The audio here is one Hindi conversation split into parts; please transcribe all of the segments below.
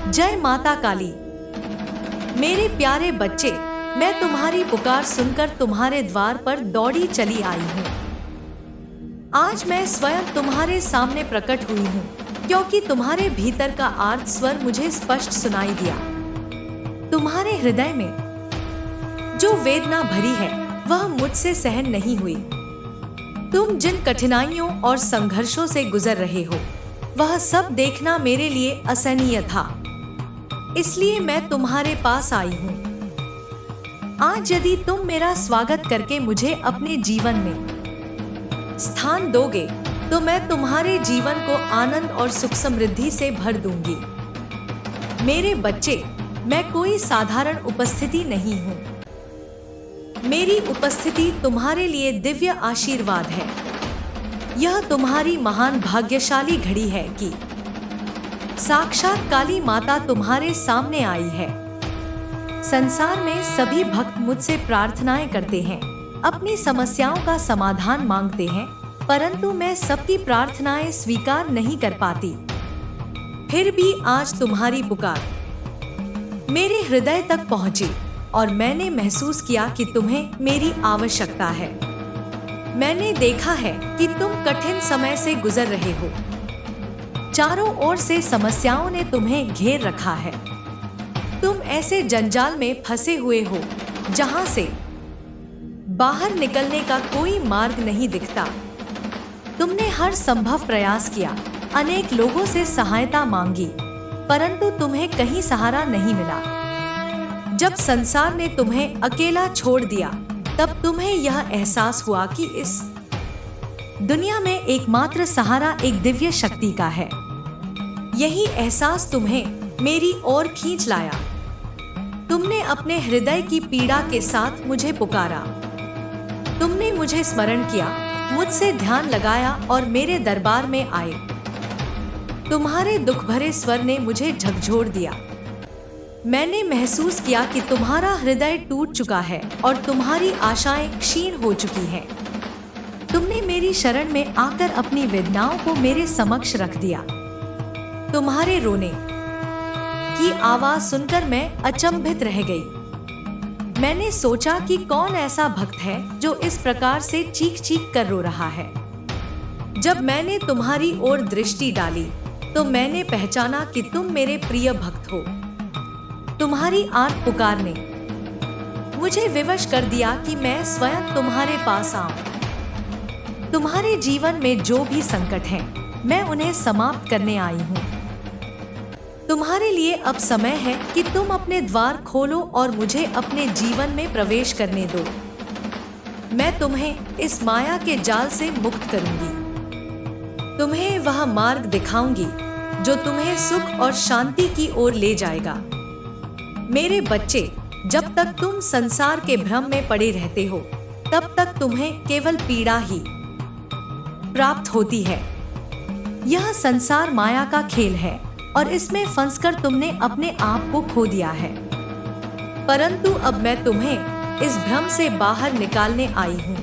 जय माता काली। मेरे प्यारे बच्चे, मैं तुम्हारी पुकार सुनकर तुम्हारे द्वार पर दौड़ी चली आई हूँ। आज मैं स्वयं तुम्हारे सामने प्रकट हुई हूँ, क्योंकि तुम्हारे भीतर का आर्त स्वर मुझे स्पष्ट सुनाई दिया। तुम्हारे हृदय में जो वेदना भरी है वह मुझसे सहन नहीं हुई। तुम जिन कठिनाइयों और संघर्षों से गुजर रहे हो वह सब देखना मेरे लिए असहनीय था, इसलिए मैं तुम्हारे पास आई हूँ। आज यदि तुम मेरा स्वागत करके मुझे अपने जीवन में स्थान दोगे तो मैं तुम्हारे जीवन को आनंद और सुख समृद्धि से भर दूंगी। मेरे बच्चे, मैं कोई साधारण उपस्थिति नहीं हूँ। मेरी उपस्थिति तुम्हारे लिए दिव्य आशीर्वाद है। यह तुम्हारी महान भाग्यशाली घड़ी है कि साक्षात काली माता तुम्हारे सामने आई है। संसार में सभी भक्त मुझसे प्रार्थनाएं करते हैं, अपनी समस्याओं का समाधान मांगते हैं, परंतु मैं सबकी प्रार्थनाएं स्वीकार नहीं कर पाती। फिर भी आज तुम्हारी पुकार मेरे हृदय तक पहुंची और मैंने महसूस किया कि तुम्हें मेरी आवश्यकता है। मैंने देखा है कि तुम कठिन समय से गुजर रहे हो। चारों ओर से समस्याओं ने तुम्हें घेर रखा है। तुम ऐसे जंजाल में फंसे हुए हो जहां से बाहर निकलने का कोई मार्ग नहीं दिखता। तुमने हर संभव प्रयास किया, अनेक लोगों से सहायता मांगी, परंतु तुम्हें कहीं सहारा नहीं मिला। जब संसार ने तुम्हें अकेला छोड़ दिया, तब तुम्हें यह एहसास हुआ कि इस दुनिया में एकमात्र सहारा एक दिव्य शक्ति का है। यही एहसास तुम्हें मेरी ओर खींच लाया। तुमने अपने हृदय की पीड़ा के साथ मुझे पुकारा। तुमने मुझे स्मरण किया, मुझसे ध्यान लगाया और मेरे दरबार में आए। तुम्हारे दुख भरे स्वर ने मुझे झकझोर दिया। मैंने महसूस किया कि तुम्हारा हृदय टूट चुका है और तुम्हारी आशाएं क्षीण हो चुकी हैं। तुमने मेरी शरण में आकर अपनी वेदनाओं को मेरे समक्ष रख दिया। तुम्हारे रोने की आवाज सुनकर मैं अचंभित रह गई। मैंने सोचा कि कौन ऐसा भक्त है जो इस प्रकार से चीख चीख कर रो रहा है। जब मैंने तुम्हारी ओर दृष्टि डाली तो मैंने पहचाना कि तुम मेरे प्रिय भक्त हो। तुम्हारी आर्त पुकार ने मुझे विवश कर दिया कि मैं स्वयं तुम्हारे पास आऊं। तुम्हारे जीवन में जो भी संकट हैं, मैं उन्हें समाप्त करने आई हूं। तुम्हारे लिए अब समय है कि तुम अपने द्वार खोलो और मुझे अपने जीवन में प्रवेश करने दो। मैं तुम्हें इस माया के जाल से मुक्त करूंगी। तुम्हें वह मार्ग दिखाऊंगी जो तुम्हें सुख और शांति की ओर ले जाएगा। मेरे बच्चे, जब तक तुम संसार के भ्रम में पड़े रहते हो, तब तक तुम्हें केवल पीड़ा ही प्राप्त होती है। यह संसार माया का खेल है और इसमें फंसकर तुमने अपने आप को खो दिया है। परंतु अब मैं तुम्हें इस भ्रम से बाहर निकालने आई हूँ।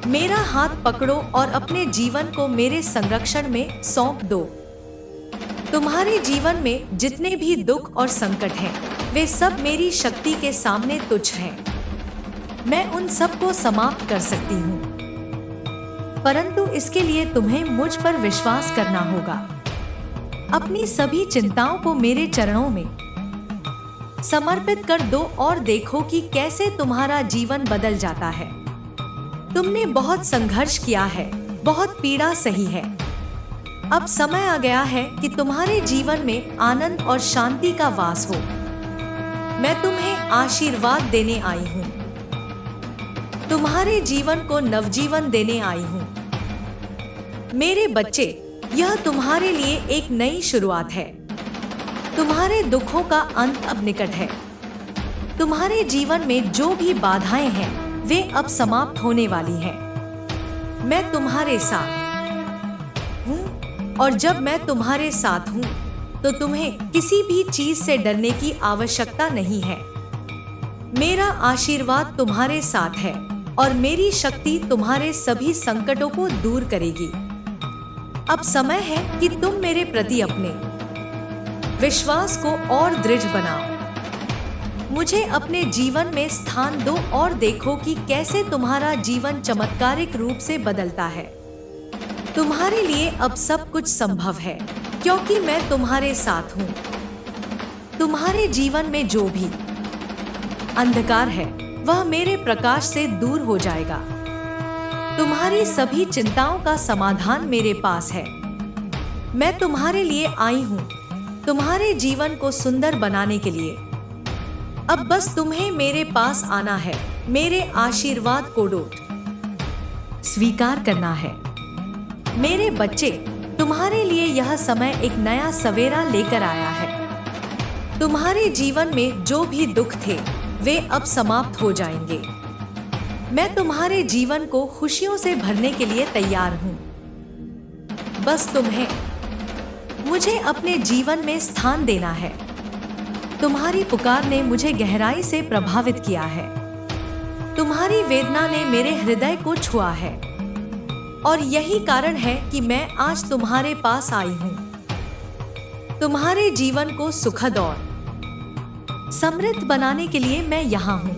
मेरा हाथ पकड़ो और अपने जीवन को मेरे संरक्षण में सौंप दो। तुम्हारे जीवन में जितने भी दुख और संकट हैं, वे सब मेरी शक्ति के सामने तुच्छ हैं। मैं उन सब को समाप्त कर सकती हूँ, परंतु इसके लिए तुम्हें मुझ पर विश्वास करना होगा। अपनी सभी चिंताओं को मेरे चरणों में समर्पित कर दो और देखो कि कैसे तुम्हारा जीवन बदल जाता है। तुमने बहुत संघर्ष किया है, बहुत पीड़ा सही है। अब समय आ गया है कि तुम्हारे जीवन में आनंद और शांति का वास हो। मैं तुम्हें आशीर्वाद देने आई हूँ। तुम्हारे जीवन को नवजीवन देने आई हूँ। मेरे बच्चे, यह तुम्हारे लिए एक नई शुरुआत है। तुम्हारे दुखों का अंत अब निकट है। तुम्हारे जीवन में जो भी बाधाएं हैं, वे अब समाप्त होने वाली हैं। मैं तुम्हारे साथ हूँ और जब मैं तुम्हारे साथ हूँ तो तुम्हें किसी भी चीज से डरने की आवश्यकता नहीं है। मेरा आशीर्वाद तुम्हारे साथ है और मेरी शक्ति तुम्हारे सभी संकटों को दूर करेगी। अब समय है कि तुम मेरे प्रति अपने विश्वास को और दृढ़ बनाओ। मुझे अपने जीवन में स्थान दो और देखो कि कैसे तुम्हारा जीवन चमत्कारिक रूप से बदलता है। तुम्हारे लिए अब सब कुछ संभव है क्योंकि मैं तुम्हारे साथ हूँ। तुम्हारे जीवन में जो भी अंधकार है वह मेरे प्रकाश से दूर हो जाएगा। तुम्हारी सभी चिंताओं का समाधान मेरे पास है। मैं तुम्हारे लिए आई हूँ, तुम्हारे जीवन को सुंदर बनाने के लिए। अब बस तुम्हें मेरे पास आना है, मेरे आशीर्वाद को स्वीकार करना है। मेरे बच्चे, तुम्हारे लिए यह समय एक नया सवेरा लेकर आया है। तुम्हारे जीवन में जो भी दुख थे वे अब समाप्त हो जाएंगे। मैं तुम्हारे जीवन को खुशियों से भरने के लिए तैयार हूँ। बस तुम्हें मुझे अपने जीवन में स्थान देना है। तुम्हारी पुकार ने मुझे गहराई से प्रभावित किया है। तुम्हारी वेदना ने मेरे हृदय को छुआ है और यही कारण है कि मैं आज तुम्हारे पास आई हूँ। तुम्हारे जीवन को सुखद और समृद्ध बनाने के लिए मैं यहाँ हूँ।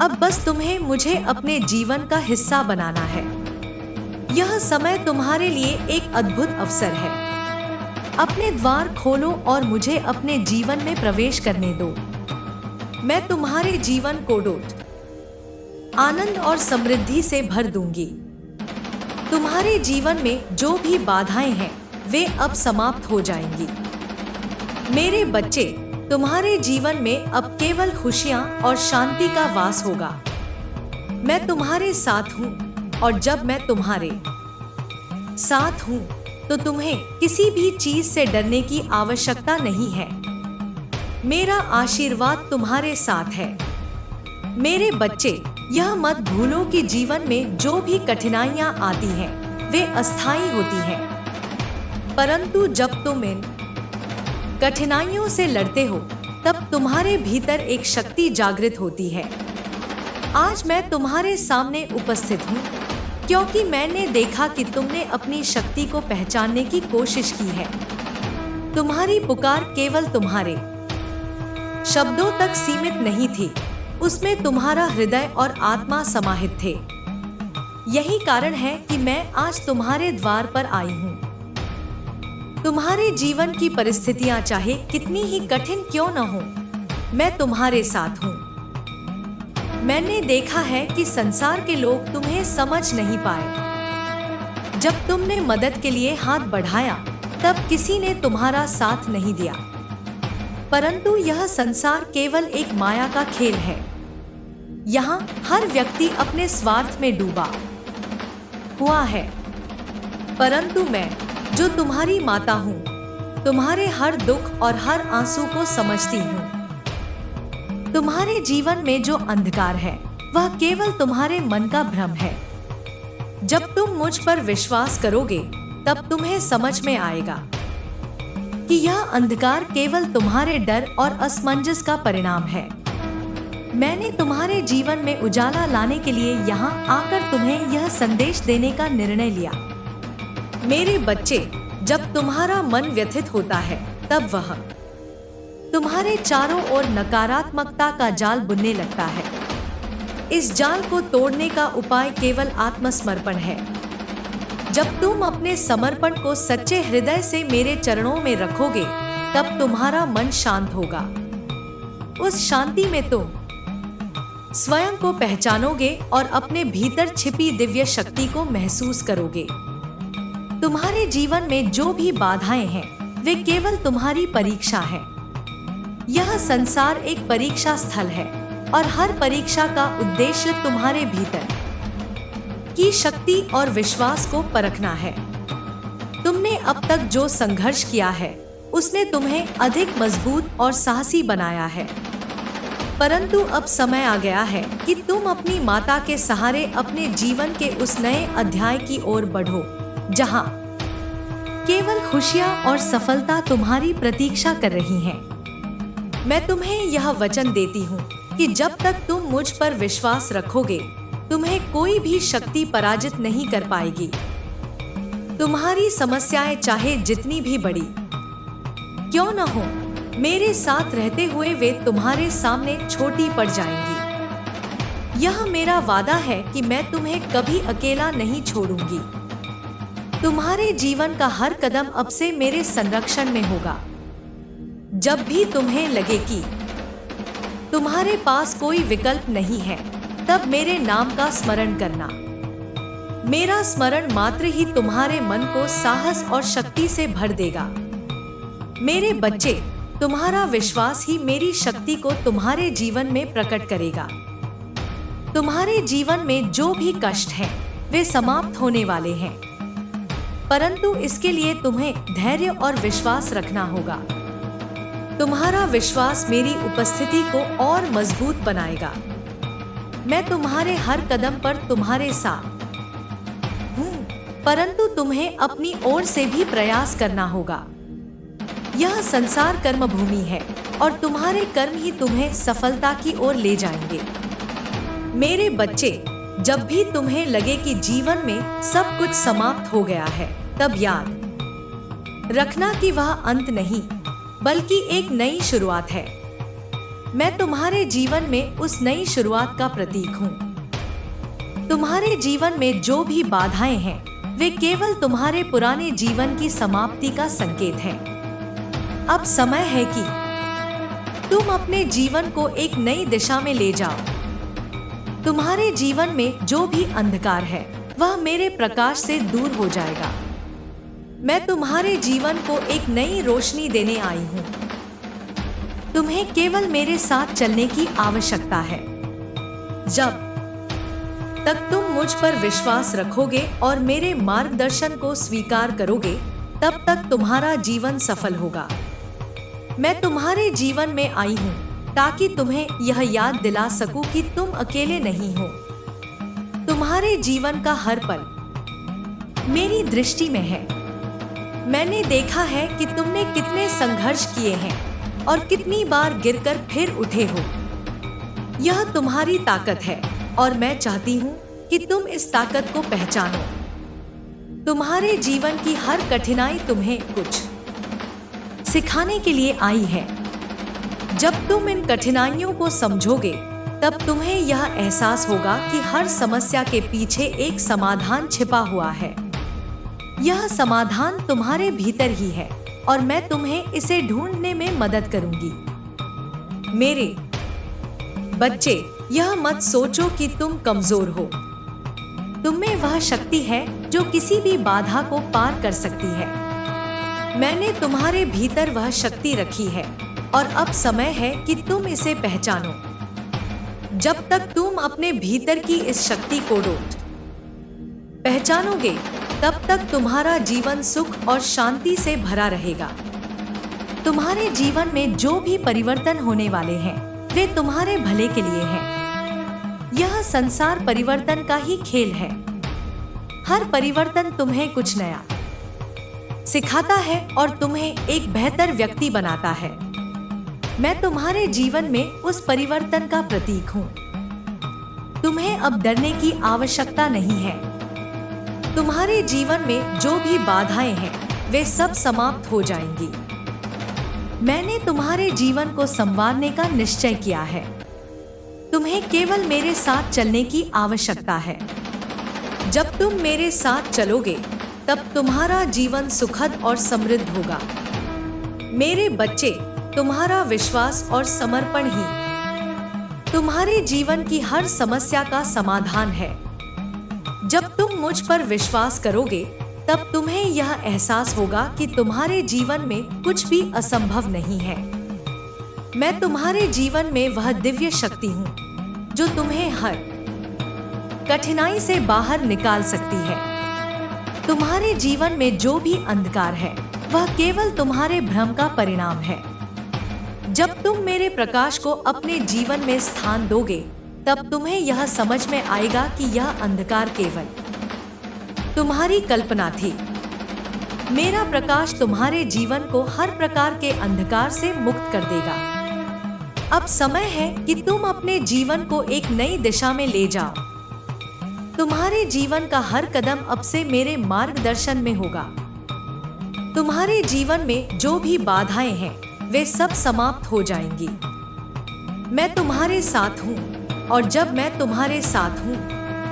अब बस तुम्हें मुझे अपने जीवन का हिस्सा बनाना है। यह समय तुम्हारे लिए एक अद्भुत अवसर है। अपने द्वार खोलो और मुझे अपने जीवन में प्रवेश करने दो। मैं तुम्हारे जीवन को आनंद और समृद्धि से भर दूंगी। तुम्हारे जीवन में जो भी बाधाएं हैं वे अब समाप्त हो जाएंगी। मेरे बच्चे, तुम्हारे जीवन में अब केवल खुशियां और शांति का वास होगा। मैं तुम्हारे साथ हूँ और जब मैं तुम्हारे साथ हूँ तो तुम्हें किसी भी चीज से डरने की आवश्यकता नहीं है। मेरा आशीर्वाद तुम्हारे साथ है। मेरे बच्चे, यह मत भूलो कि जीवन में जो भी कठिनाइयां आती हैं वे अस्थायी होती हैं, परंतु जब तुम इन कठिनाइयों से लड़ते हो तब तुम्हारे भीतर एक शक्ति जागृत होती है। आज मैं तुम्हारे सामने उपस्थित हूँ क्योंकि मैंने देखा कि तुमने अपनी शक्ति को पहचानने की कोशिश की है। तुम्हारी पुकार केवल तुम्हारे शब्दों तक सीमित नहीं थी, उसमें तुम्हारा हृदय और आत्मा समाहित थे। यही कारण है कि मैं आज तुम्हारे द्वार पर आई हूँ। तुम्हारे जीवन की परिस्थितियां चाहे कितनी ही कठिन क्यों न हो, मैं तुम्हारे साथ हूँ। मैंने देखा है कि संसार के लोग तुम्हें समझ नहीं पाए। जब तुमने मदद के लिए हाथ बढ़ाया तब किसी ने तुम्हारा साथ नहीं दिया, परंतु यह संसार केवल एक माया का खेल है। यहाँ हर व्यक्ति अपने स्वार्थ में डूबा हुआ है, परंतु मैं जो तुम्हारी माता हूँ, तुम्हारे हर दुख और हर आंसू को समझती हूँ। तुम्हारे जीवन में जो अंधकार है वह केवल तुम्हारे मन का भ्रम है। जब तुम मुझ पर विश्वास करोगे तब तुम्हें समझ में आएगा कि यह अंधकार केवल तुम्हारे डर और असमंजस का परिणाम है। मैंने तुम्हारे जीवन में उजाला लाने के लिए यहाँ आकर तुम्हें यह संदेश देने का निर्णय लिया। मेरे बच्चे, जब तुम्हारा मन व्यथित होता है तब वह तुम्हारे चारों ओर नकारात्मकता का जाल बुनने लगता है। इस जाल को तोड़ने का उपाय केवल आत्मसमर्पण है। जब तुम अपने समर्पण को सच्चे हृदय से मेरे चरणों में रखोगे तब तुम्हारा मन शांत होगा। उस शांति में तुम स्वयं को पहचानोगे और अपने भीतर छिपी दिव्य शक्ति को महसूस करोगे। तुम्हारे जीवन में जो भी बाधाएं हैं वे केवल तुम्हारी परीक्षा है। यह संसार एक परीक्षा स्थल है और हर परीक्षा का उद्देश्य तुम्हारे भीतर की शक्ति और विश्वास को परखना है। तुमने अब तक जो संघर्ष किया है उसने तुम्हें अधिक मजबूत और साहसी बनाया है, परंतु अब समय आ गया है कि तुम अपनी माता के सहारे अपने जीवन के उस नए अध्याय की ओर बढ़ो जहां केवल खुशियां और सफलता तुम्हारी प्रतीक्षा कर रही हैं। मैं तुम्हें यह वचन देती हूँ कि जब तक तुम मुझ पर विश्वास रखोगे तुम्हें कोई भी शक्ति पराजित नहीं कर पाएगी। तुम्हारी समस्याएं चाहे जितनी भी बड़ी क्यों न हो, मेरे साथ रहते हुए वे तुम्हारे सामने छोटी पड़ जाएंगी। यह मेरा वादा है कि मैं तुम्हें कभी अकेला नहीं छोड़ूंगी। तुम्हारे जीवन का हर कदम अब से मेरे संरक्षण में होगा। जब भी तुम्हें लगे कि तुम्हारे पास कोई विकल्प नहीं है, तब मेरे नाम का स्मरण करना। मेरा स्मरण मात्र ही तुम्हारे मन को साहस और शक्ति से भर देगा। मेरे बच्चे, तुम्हारा विश्वास ही मेरी शक्ति को तुम्हारे जीवन में प्रकट करेगा। तुम्हारे जीवन में जो भी कष्ट है वे समाप्त होने वाले हैं, परंतु इसके लिए तुम्हें धैर्य और विश्वास रखना होगा। तुम्हारा विश्वास मेरी उपस्थिति को और मजबूत बनाएगा। मैं तुम्हारे हर कदम पर तुम्हारे साथ हूँ, परंतु तुम्हें अपनी ओर से भी प्रयास करना होगा। यह संसार कर्म भूमि है और तुम्हारे कर्म ही तुम्हें सफलता की ओर ले जाएंगे। मेरे बच्चे, जब भी तुम्हें लगे कि जीवन में सब कुछ समाप्त हो गया है, तब याद रखना कि वह अंत नहीं, बल्कि एक नई शुरुआत है। मैं तुम्हारे जीवन में उस नई शुरुआत का प्रतीक हूँ। तुम्हारे जीवन में जो भी बाधाएं हैं, वे केवल तुम्हारे पुराने जीवन की समाप्ति का संकेत है। अब समय है कि तुम अपने जीवन को एक नई दिशा में ले जाओ। तुम्हारे जीवन में जो भी अंधकार है, वह मेरे प्रकाश से दूर हो जाएगा। मैं तुम्हारे जीवन को एक नई रोशनी देने आई हूँ। तुम्हें केवल मेरे साथ चलने की आवश्यकता है। जब तक तुम मुझ पर विश्वास रखोगे और मेरे मार्गदर्शन को स्वीकार करोगे, तब तक तुम्हारा जीवन सफल होगा। मैं तुम्हारे जीवन में आई हूँ ताकि तुम्हें यह याद दिला सकूं कि तुम अकेले नहीं हो। तुम्हारे जीवन का हर पल मेरी दृष्टि में है। मैंने देखा है कि तुमने कितने संघर्ष किए हैं और कितनी बार गिरकर फिर उठे हो। यह तुम्हारी ताकत है और मैं चाहती हूँ कि तुम इस ताकत को पहचानो। तुम्हारे जीवन की हर कठिनाई तुम्हें कुछ सिखाने के लिए आई है। जब तुम इन कठिनाइयों को समझोगे, तब तुम्हें यह एहसास होगा कि हर समस्या के पीछे एक समाधान छिपा हुआ है। यह समाधान तुम्हारे भीतर ही है और मैं तुम्हें इसे ढूंढने में मदद करूंगी। मेरे बच्चे, यह मत सोचो कि तुम कमजोर हो। तुम में वह शक्ति है जो किसी भी बाधा को पार कर सकती है। मैंने तुम्हारे भीतर वह शक्ति रखी है और अब समय है कि तुम इसे पहचानो। जब तक तुम अपने भीतर की इस शक्ति को पहचानोगे, तब तक तुम्हारा जीवन सुख और शांति से भरा रहेगा। तुम्हारे जीवन में जो भी परिवर्तन होने वाले हैं, वे तुम्हारे भले के लिए हैं। यह संसार परिवर्तन का ही खेल है। हर परिवर्तन तुम्हें कुछ नया सिखाता है और तुम्हें एक बेहतर व्यक्ति बनाता है। मैं तुम्हारे जीवन में उस परिवर्तन का प्रतीक हूँ। तुम्हें अब डरने की आवश्यकता नहीं है। तुम्हारे जीवन में जो भी बाधाएं हैं, वे सब समाप्त हो जाएंगी। मैंने तुम्हारे जीवन को संवारने का निश्चय किया है। तुम्हें केवल मेरे साथ चलने की आवश्यकता है। जब तुम मेरे साथ चलोगे, तब तुम्हारा जीवन सुखद और समृद्ध होगा। मेरे बच्चे, तुम्हारा विश्वास और समर्पण ही तुम्हारे जीवन की हर समस्या का समाधान है। जब तुम मुझ पर विश्वास करोगे, तब तुम्हें यह एहसास होगा कि तुम्हारे जीवन में कुछ भी असंभव नहीं है। मैं तुम्हारे जीवन में वह दिव्य शक्ति हूँ जो तुम्हें हर कठिनाई से बाहर निकाल सकती है। तुम्हारे जीवन में जो भी अंधकार है, वह केवल तुम्हारे भ्रम का परिणाम है। जब तुम मेरे प्रकाश को अपने जीवन में स्थान दोगे, तब तुम्हें यह समझ में आएगा कि यह अंधकार केवल तुम्हारी कल्पना थी। मेरा प्रकाश तुम्हारे जीवन को हर प्रकार के अंधकार से मुक्त कर देगा। अब समय है कि तुम अपने जीवन को एक नई दिशा में ले जाओ। तुम्हारे जीवन का हर कदम अब से मेरे मार्गदर्शन में होगा। तुम्हारे जीवन में जो भी बाधाएं हैं वे सब समाप्त हो जाएंगी। मैं तुम्हारे साथ हूँ और जब मैं तुम्हारे साथ हूँ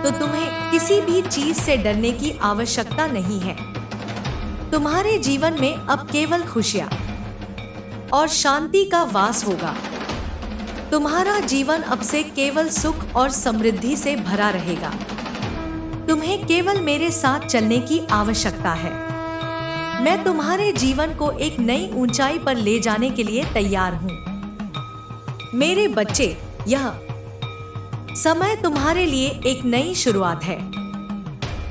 तो तुम्हें किसी भी चीज से डरने की आवश्यकता नहीं है। तुम्हारे जीवन में अब केवल खुशियाँ और शांति का वास होगा। तुम्हारा जीवन अब से केवल सुख और समृद्धि से भरा रहेगा। तुम्हें केवल मेरे साथ चलने की आवश्यकता है। मैं तुम्हारे जीवन को एक नई ऊंचाई पर ले जाने के लिए तैयार हूँ। मेरे बच्चे, यह समय तुम्हारे लिए एक नई शुरुआत है।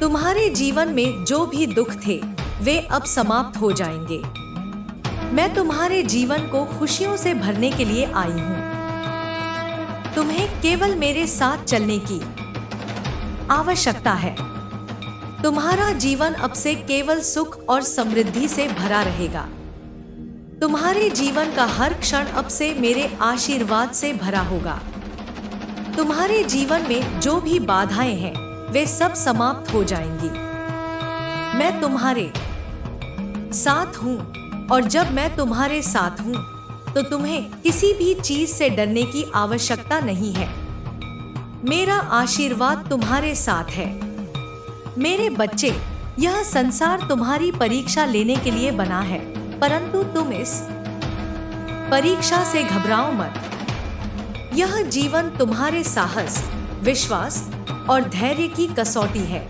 तुम्हारे जीवन में जो भी दुख थे वे अब समाप्त हो जाएंगे। मैं तुम्हारे जीवन को खुशियों से भरने के लिए आई हूँ। तुम्हें केवल मेरे साथ चलने की आवश्यकता है। तुम्हारा जीवन अब से केवल सुख और समृद्धि से भरा रहेगा। तुम्हारे जीवन का हर क्षण अब से मेरे आशीर्वाद से भरा होगा। तुम्हारे जीवन में जो भी बाधाएं हैं वे सब समाप्त हो जाएंगी। मैं तुम्हारे साथ हूँ और जब मैं तुम्हारे साथ हूँ तो तुम्हें किसी भी चीज से डरने की आवश्यकता नहीं है। मेरा आशीर्वाद तुम्हारे साथ है। मेरे बच्चे, यह संसार तुम्हारी परीक्षा लेने के लिए बना है, परंतु तुम इस परीक्षा से घबराओ मत। यह जीवन तुम्हारे साहस, विश्वास और धैर्य की कसौटी है।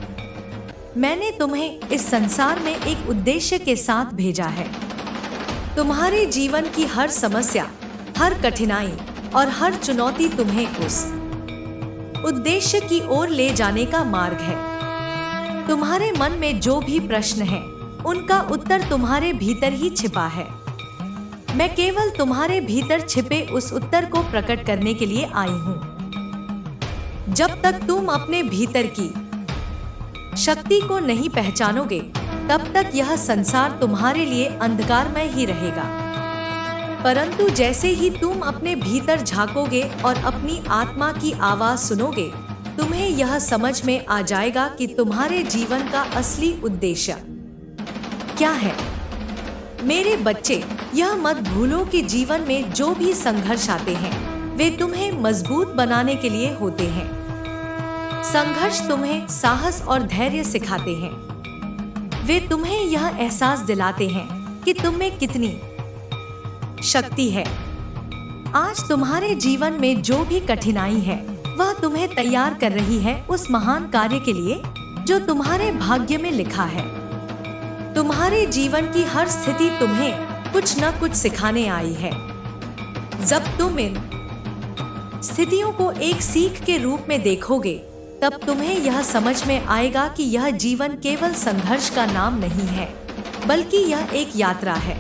मैंने तुम्हें इस संसार में एक उद्देश्य के साथ भेजा है। तुम्हारे जीवन की हर समस्या, हर कठिनाई और हर चुनौती तुम्हें उस उद्देश्य की ओर ले जाने का मार्ग है। तुम्हारे मन में जो भी प्रश्न है उनका उत्तर तुम्हारे भीतर ही छिपा है। मैं केवल तुम्हारे भीतर छिपे उस उत्तर को प्रकट करने के लिए आई हूँ। जब तक तुम अपने भीतर की शक्ति को नहीं पहचानोगे तब तक यह संसार तुम्हारे लिए अंधकारमय ही रहेगा। परंतु जैसे ही तुम अपने भीतर झांकोगे और अपनी आत्मा की आवाज सुनोगे, तुम्हें यह समझ में आ जाएगा कि तुम्हारे जीवन का असली उद्देश्य क्या है। मेरे बच्चे, यह मत भूलो कि जीवन में जो भी संघर्ष आते हैं वे तुम्हें मजबूत बनाने के लिए होते हैं। संघर्ष तुम्हें साहस और धैर्य सिखाते हैं। वे तुम्हें यह एहसास दिलाते हैं कि तुम में कितनी शक्ति है। आज तुम्हारे जीवन में जो भी कठिनाई है वह तुम्हें तैयार कर रही है उस महान कार्य के लिए जो तुम्हारे भाग्य में लिखा है। तुम्हारे जीवन की हर स्थिति तुम्हें कुछ न कुछ सिखाने आई है। जब तुम इन स्थितियों को एक सीख के रूप में देखोगे तब तुम्हें यह समझ में आएगा कि यह जीवन केवल संघर्ष का नाम नहीं है, बल्कि यह एक यात्रा है।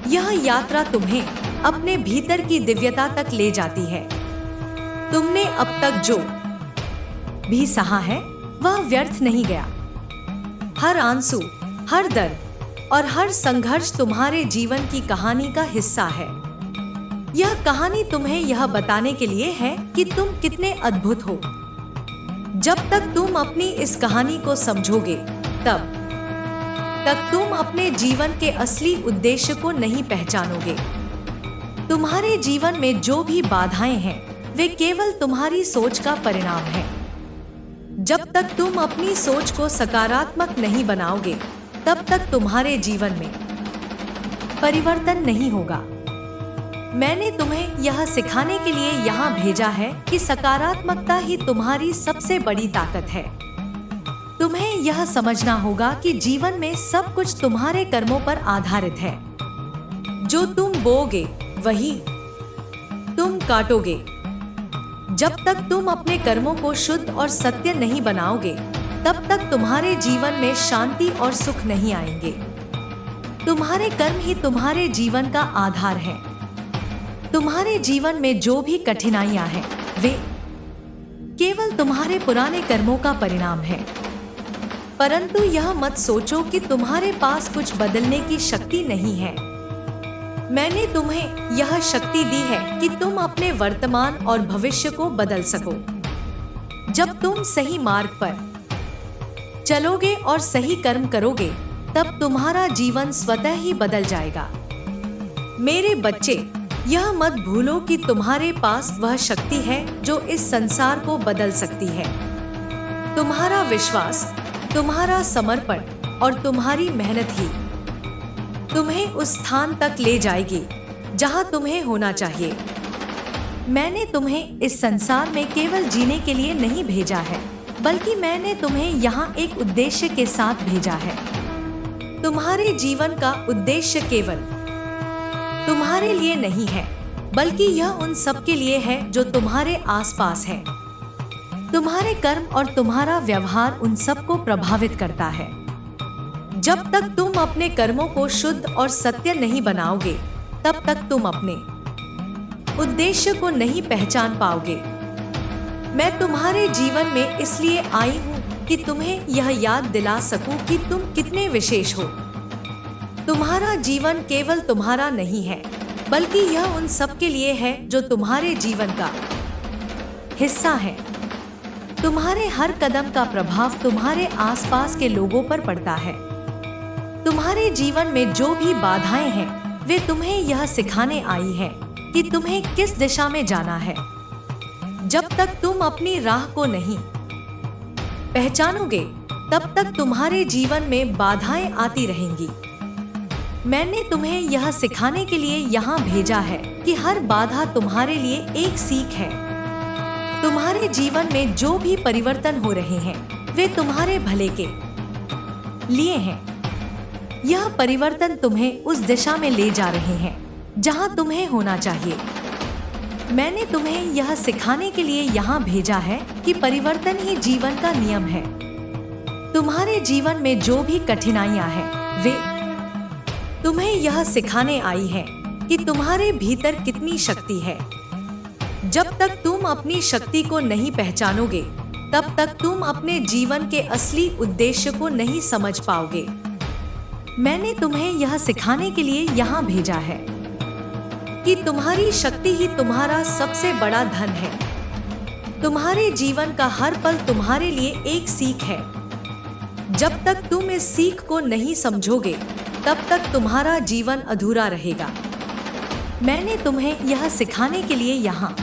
यह यात्रा तुम्हें अपने भीतर की दिव्यता तक ले जाती है। तुमने अब तक जो भी सहा है वह व्यर्थ नहीं गया। हर आंसू, हर दर्द और हर संघर्ष तुम्हारे जीवन की कहानी का हिस्सा है। यह कहानी तुम्हें यह बताने के लिए है कि तुम कितने अद्भुत हो। जब तक तुम अपनी इस कहानी को समझोगे तब तक तुम अपने जीवन के असली उद्देश्य को नहीं पहचानोगे। तुम्हारे जीवन में जो भी बाधाएं हैं वे केवल तुम्हारी सोच का परिणाम है। जब तक तुम अपनी सोच को सकारात्मक नहीं बनाओगे तब तक तुम्हारे जीवन में परिवर्तन नहीं होगा। मैंने तुम्हें यह सिखाने के लिए यहाँ भेजा है कि सकारात्मकता ही तुम्हारी सबसे बड़ी ताकत है। तुम्हें यह समझना होगा कि जीवन में सब कुछ तुम्हारे कर्मों पर आधारित है। जो तुम बोओगे वही तुम काटोगे। जब तक तुम अपने कर्मों को शुद्ध और सत्य नहीं बनाओगे तब तक तुम्हारे जीवन में शांति और सुख नहीं आएंगे। तुम्हारे कर्म ही तुम्हारे जीवन का आधार है। तुम्हारे जीवन में जो भी कठिनाइयां हैं वे केवल तुम्हारे पुराने कर्मों का परिणाम है। परंतु यह मत सोचो कि तुम्हारे पास कुछ बदलने की शक्ति नहीं है। मैंने तुम्हें यह शक्ति दी है कि तुम अपने वर्तमान और भविष्य को बदल सको। जब तुम सही मार्ग पर चलोगे और सही कर्म करोगे तब तुम्हारा जीवन स्वतः ही बदल जाएगा। मेरे बच्चे, यह मत भूलो कि तुम्हारे पास वह शक्ति है जो इस संसार को बदल सकती है। तुम्हारा विश्वास, तुम्हारा समर्पण और तुम्हारी मेहनत ही तुम्हें उस स्थान तक ले जाएगी जहां तुम्हें होना चाहिए। मैंने तुम्हें इस संसार में केवल जीने के लिए नहीं भेजा है, बल्कि मैंने तुम्हें यहाँ एक उद्देश्य के साथ भेजा है। तुम्हारे जीवन का उद्देश्य केवल तुम्हारे लिए नहीं है, बल्कि यह उन सब के लिए है जो तुम्हारे आसपास है। तुम्हारे कर्म और तुम्हारा व्यवहार उन सब को प्रभावित करता है। जब तक तुम अपने कर्मों को शुद्ध और सत्य नहीं बनाओगे, तब तक तुम अपने उद्देश्य को नहीं पहचान पाओगे। मैं तुम्हारे जीवन में इसलिए आई हूँ कि तुम्हें यह याद दिला सकूं कि तुम कितने विशेष हो। तुम्हारा जीवन केवल तुम्हारा नहीं है, बल्कि यह उन सब के लिए है जो तुम्हारे जीवन का हिस्सा है। तुम्हारे हर कदम का प्रभाव तुम्हारे आसपास के लोगों पर पड़ता है। तुम्हारे जीवन में जो भी बाधाएं हैं, वे तुम्हें यह सिखाने आई है कि तुम्हें किस दिशा में जाना है। जब तक तुम अपनी राह को नहीं पहचानोगे, तब तक तुम्हारे जीवन में बाधाएं आती रहेंगी। मैंने तुम्हें यह सिखाने के लिए यहाँ भेजा है कि हर बाधा तुम्हारे लिए एक सीख है। तुम्हारे जीवन में जो भी परिवर्तन हो रहे हैं, वे तुम्हारे भले के लिए हैं। यह परिवर्तन तुम्हें उस दिशा में ले जा रहे हैं जहां तुम्हें होना चाहिए। मैंने तुम्हें यह सिखाने के लिए यहाँ भेजा है कि परिवर्तन ही जीवन का नियम है। तुम्हारे जीवन में जो भी कठिनाइयां हैं, वे तुम्हें यह सिखाने आई हैं कि तुम्हारे भीतर कितनी शक्ति है। जब तक तुम अपनी शक्ति को नहीं पहचानोगे, तब तक तुम अपने जीवन के असली उद्देश्य को नहीं समझ पाओगे। मैंने तुम्हें यह सिखाने के लिए यहाँ भेजा है कि तुम्हारी शक्ति ही तुम्हारा सबसे बड़ा धन है। तुम्हारे जीवन का हर पल तुम्हारे लिए एक सीख है। जब तक तुम इस सीख को नहीं समझोगे, तब तक तुम्हारा जीवन अधूरा रहेगा। मैंने तुम्हें यह सिखाने के लिए यहाँ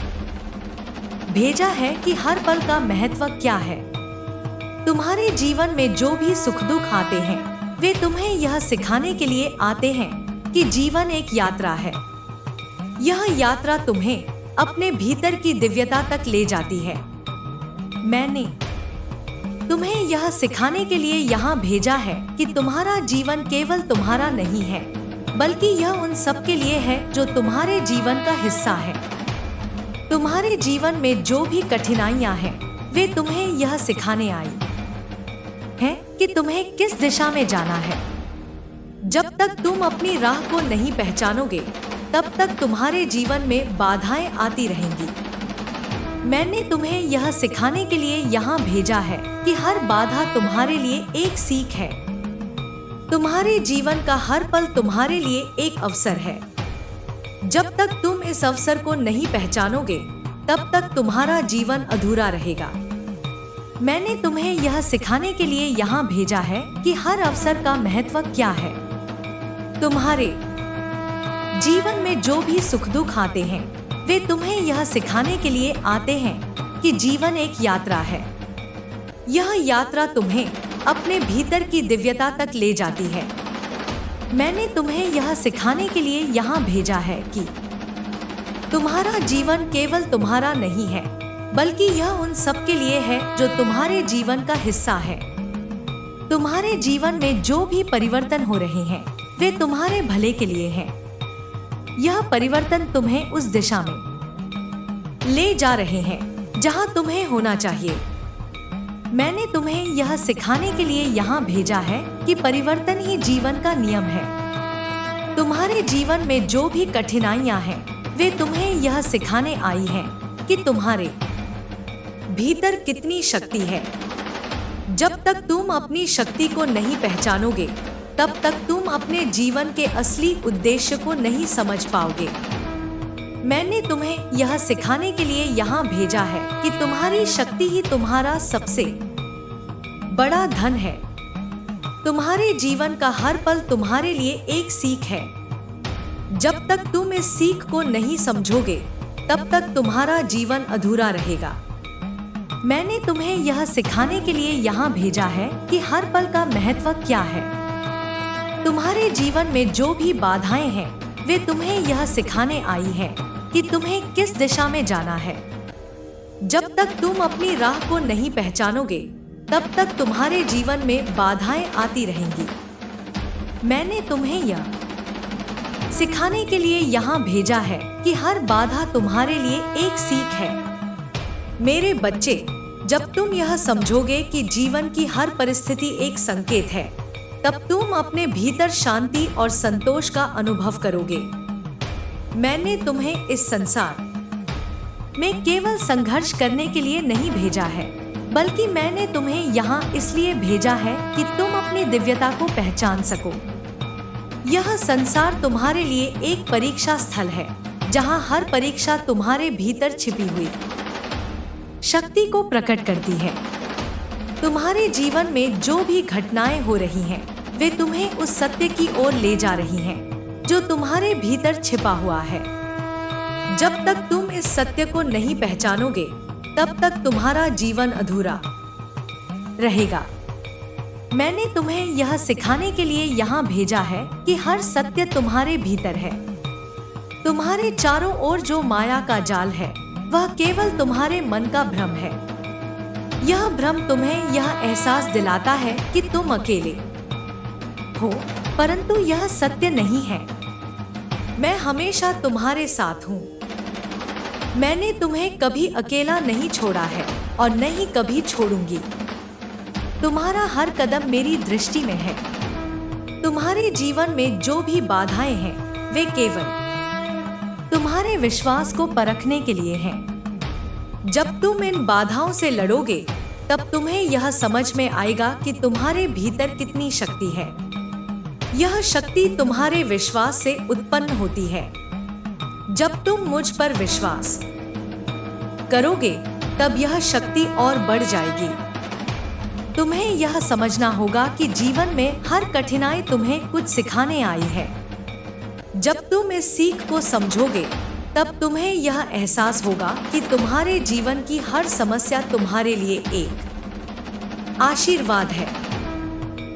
भेजा है कि हर पल का महत्व क्या है। तुम्हारे जीवन में जो भी सुख दुख आते हैं, वे तुम्हें यह सिखाने के लिए आते हैं कि जीवन एक यात्रा है। यह यात्रा तुम्हें अपने भीतर की दिव्यता तक ले जाती है। मैंने तुम्हें यह सिखाने के लिए यहाँ भेजा है कि तुम्हारा जीवन केवल तुम्हारा नहीं है, बल्कि यह उन सब के लिए है जो तुम्हारे जीवन का हिस्सा है। तुम्हारे जीवन में जो भी कठिनाइयाँ हैं, वे तुम्हें यह सिखाने आई हैं कि तुम्हें किस दिशा में जाना है। जब तक तुम अपनी राह को नहीं पहचानोगे, तब तक तुम्हारे जीवन में बाधाएं आती रहेंगी। मैंने तुम्हें यह सिखाने के लिए यहाँ भेजा है कि हर बाधा तुम्हारे लिए एक सीख है। तुम्हारे जीवन का हर पल तुम्हारे लिए एक अवसर है। जब तक तुम इस अवसर को नहीं पहचानोगे, तब तक तुम्हारा जीवन अधूरा रहेगा। मैंने तुम्हें यह सिखाने के लिए यहाँ भेजा है कि हर अवसर का महत्व क्या है। तुम्हारे जीवन में जो भी सुख दुख आते हैं, वे तुम्हें यह सिखाने के लिए आते हैं कि जीवन एक यात्रा है। यह यात्रा तुम्हें अपने भीतर की दिव्यता तक ले जाती है। मैंने तुम्हें यह सिखाने के लिए यहाँ भेजा है कि तुम्हारा जीवन केवल तुम्हारा नहीं है, बल्कि यह उन सब के लिए है जो तुम्हारे जीवन का हिस्सा है। तुम्हारे जीवन में जो भी परिवर्तन हो रहे हैं, वे तुम्हारे भले के लिए हैं। यह परिवर्तन तुम्हें उस दिशा में ले जा रहे हैं जहां तुम्हें होना चाहिए। मैंने तुम्हें यह सिखाने के लिए यहाँ भेजा है कि परिवर्तन ही जीवन का नियम है। तुम्हारे जीवन में जो भी कठिनाइयां हैं, वे तुम्हें यह सिखाने आई हैं कि तुम्हारे भीतर कितनी शक्ति है। जब तक तुम अपनी शक्ति को नहीं पहचानोगे, तब तक तुम अपने जीवन के असली उद्देश्य को नहीं समझ पाओगे। मैंने तुम्हें यह सिखाने के लिए यहाँ भेजा है कि तुम्हारी शक्ति ही तुम्हारा सबसे बड़ा धन है। तुम्हारे जीवन का हर पल तुम्हारे लिए एक सीख है। जब तक तुम इस सीख को नहीं समझोगे, तब तक तुम्हारा जीवन अधूरा रहेगा। मैंने तुम्हें यह सिखाने के लिए यहाँ भेजा है कि हर पल का महत्व क्या है। तुम्हारे जीवन में जो भी बाधाएं हैं, वे तुम्हें यह सिखाने आई हैं कि तुम्हें किस दिशा में जाना है। जब तक तुम अपनी राह को नहीं पहचानोगे, तब तक तुम्हारे जीवन में बाधाएं आती रहेंगी। मैंने तुम्हें यह सिखाने के लिए यहाँ भेजा है कि हर बाधा तुम्हारे लिए एक सीख है। मेरे बच्चे, जब तुम यह समझोगे कि जीवन की हर परिस्थिति एक संकेत है, तब तुम अपने भीतर शांति और संतोष का अनुभव करोगे। मैंने तुम्हें इस संसार में केवल संघर्ष करने के लिए नहीं भेजा है, बल्कि मैंने तुम्हें यहाँ इसलिए भेजा है कि तुम अपनी दिव्यता को पहचान सको। यह संसार तुम्हारे लिए एक परीक्षा स्थल है, जहाँ हर परीक्षा तुम्हारे भीतर छिपी हुई शक्ति को प्रकट करती है। तुम्हारे जीवन में जो भी घटनाएं हो रही हैं, वे तुम्हें उस सत्य की ओर ले जा रही हैं, जो तुम्हारे भीतर छिपा हुआ है। जब तक तुम इस सत्य को नहीं पहचानोगे, तब तक तुम्हारा जीवन अधूरा रहेगा। मैंने तुम्हें यह सिखाने के लिए यहाँ भेजा है कि हर सत्य तुम्हारे भीतर है। तुम्हारे चारों ओर जो माया का जाल है, वह केवल तुम्हारे मन का भ्रम है। यह भ्रम तुम्हें यह एहसास दिलाता है कि तुम अकेले हो, परंतु यह सत्य नहीं है। मैं हमेशा तुम्हारे साथ हूँ। मैंने तुम्हें कभी अकेला नहीं छोड़ा है और न ही कभी छोड़ूंगी। तुम्हारा हर कदम मेरी दृष्टि में है। तुम्हारे जीवन में जो भी बाधाएं हैं, वे केवल तुम्हारे विश्वास को परखने के लिए हैं। जब तुम इन बाधाओं से लड़ोगे, तब तुम्हें यह समझ में आएगा कि तुम्हारे भीतर कितनी शक्ति है। यह शक्ति तुम्हारे विश्वास से उत्पन्न होती है। जब तुम मुझ पर विश्वास करोगे, तब यह शक्ति और बढ़ जाएगी। तुम्हें यह समझना होगा कि जीवन में हर कठिनाई तुम्हें कुछ सिखाने आई है। जब तुम इस सीख को समझोगे, तब तुम्हें यह एहसास होगा कि तुम्हारे जीवन की हर समस्या तुम्हारे लिए एक आशीर्वाद है।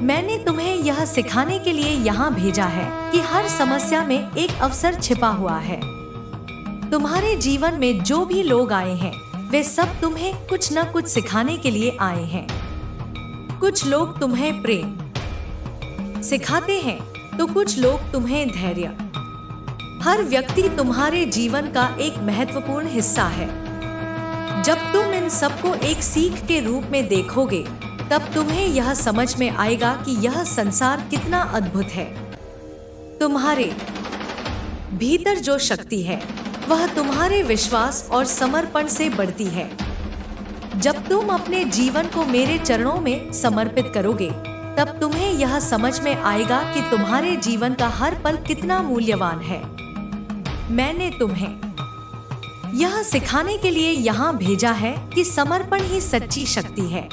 मैंने तुम्हें यह सिखाने के लिए यहाँ भेजा है कि हर समस्या में एक अवसर छिपा हुआ है। तुम्हारे जीवन में जो भी लोग आए हैं, वे सब तुम्हें कुछ न कुछ सिखाने के लिए आए हैं। कुछ लोग तुम्हें प्रेम सिखाते हैं, तो कुछ लोग तुम्हें धैर्य। हर व्यक्ति तुम्हारे जीवन का एक महत्वपूर्ण हिस्सा है। जब तुम इन सबको एक सीख के रूप में देखोगे, तब तुम्हें यह समझ में आएगा कि यह संसार कितना अद्भुत है। तुम्हारे भीतर जो शक्ति है, वह तुम्हारे विश्वास और समर्पण से बढ़ती है। जब तुम अपने जीवन को मेरे चरणों में समर्पित करोगे, तब तुम्हें यह समझ में आएगा कि तुम्हारे जीवन का हर पल कितना मूल्यवान है। मैंने तुम्हें यह सिखाने के लिए यहाँ भेजा है कि समर्पण ही सच्ची शक्ति है।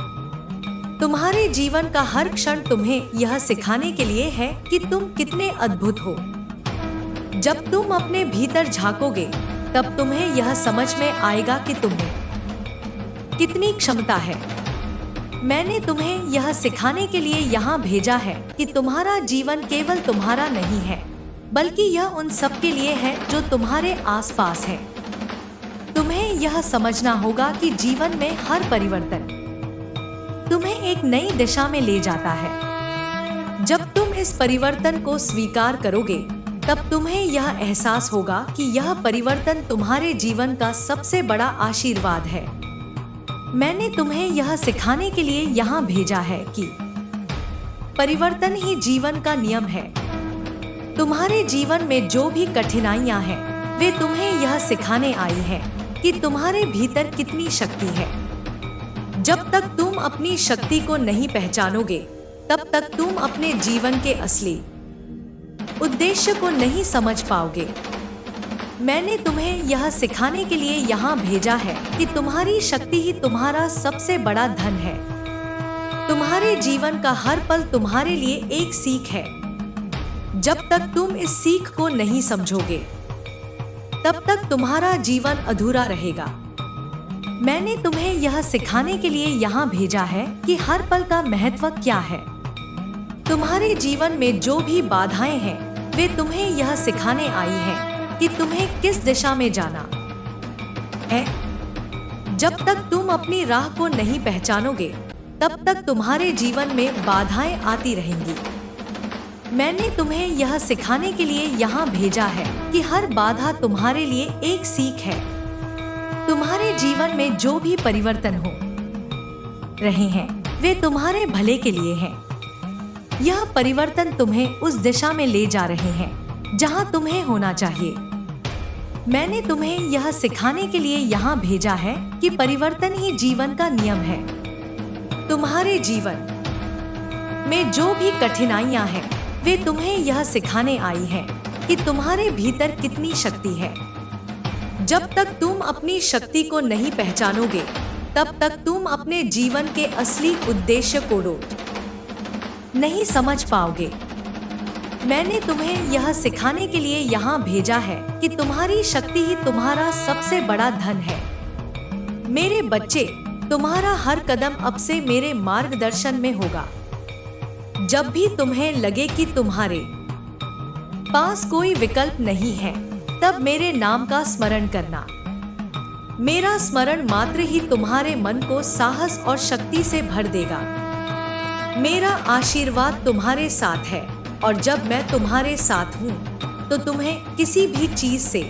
तुम्हारे जीवन का हर क्षण तुम्हें यह सिखाने के लिए है कि तुम कितने अद्भुत हो। जब तुम अपने भीतर झांकोगे, तब तुम्हें यह समझ में आएगा कि तुम्हें कितनी क्षमता है। मैंने तुम्हें यह सिखाने के लिए यहाँ भेजा है कि तुम्हारा जीवन केवल तुम्हारा नहीं है, बल्कि यह उन सब के लिए है जो तुम्हारे आसपास है। तुम्हें यह समझना होगा कि जीवन में हर परिवर्तन तुम्हें एक नई दिशा में ले जाता है। जब तुम इस परिवर्तन को स्वीकार करोगे, तब तुम्हें यह एहसास होगा कि यह परिवर्तन तुम्हारे जीवन का सबसे बड़ा आशीर्वाद है। मैंने तुम्हें यह सिखाने के लिए यहाँ भेजा है कि परिवर्तन ही जीवन का नियम है। तुम्हारे जीवन में जो भी कठिनाइयाँ हैं, वे तुम्हें यह सिखाने आई हैं कि तुम्हारे भीतर कितनी शक्ति है। जब तक तुम अपनी शक्ति को नहीं पहचानोगे, तब तक तुम अपने जीवन के असली उद्देश्य को नहीं समझ पाओगे। मैंने तुम्हें यह सिखाने के लिए यहाँ भेजा है कि तुम्हारी शक्ति ही तुम्हारा सबसे बड़ा धन है। तुम्हारे तुम्हारे जीवन का हर पल तुम्हारे लिए एक सीख है। जब तक तुम इस सीख को नहीं समझोगे, तब तक तुम्हारा जीवन अधूरा रहेगा। मैंने तुम्हें यह सिखाने के लिए यहाँ भेजा है कि हर पल का महत्व क्या है। तुम्हारे जीवन में जो भी बाधाएं हैं, वे तुम्हें यह सिखाने आई हैं कि तुम्हें किस दिशा में जाना है। जब तक तुम अपनी राह को नहीं पहचानोगे, तब तक तुम्हारे जीवन में बाधाएं आती रहेंगी। मैंने तुम्हें यह सिखाने के लिए यहाँ भेजा है कि हर बाधा तुम्हारे लिए एक सीख है। तुम्हारे जीवन में जो भी परिवर्तन हो रहे हैं, वे तुम्हारे भले के लिए हैं। यह परिवर्तन तुम्हें उस दिशा में ले जा रहे हैं जहाँ तुम्हें होना चाहिए। मैंने तुम्हें यह सिखाने के लिए यहाँ भेजा है कि परिवर्तन ही जीवन का नियम है। तुम्हारे जीवन में जो भी कठिनाइयाँ हैं, वे तुम्हें यह सिखाने आई हैं कि तुम्हारे भीतर कितनी शक्ति है। जब तक तुम अपनी शक्ति को नहीं पहचानोगे, तब तक तुम अपने जीवन के असली उद्देश्य को नहीं समझ पाओगे। मैंने तुम्हें यह सिखाने के लिए यहाँ भेजा है कि तुम्हारी शक्ति ही तुम्हारा सबसे बड़ा धन है। मेरे बच्चे, तुम्हारा हर कदम अब से मेरे मार्गदर्शन में होगा। जब भी तुम्हें लगे कि तुम्हारे पास कोई विकल्प नहीं है, तब मेरे नाम का स्मरण करना। मेरा स्मरण मात्र ही तुम्हारे मन को साहस और शक्ति से भर देगा। मेरा आशीर्वाद तुम्हारे साथ है, और जब मैं तुम्हारे साथ हूँ, तो तुम्हें किसी भी चीज से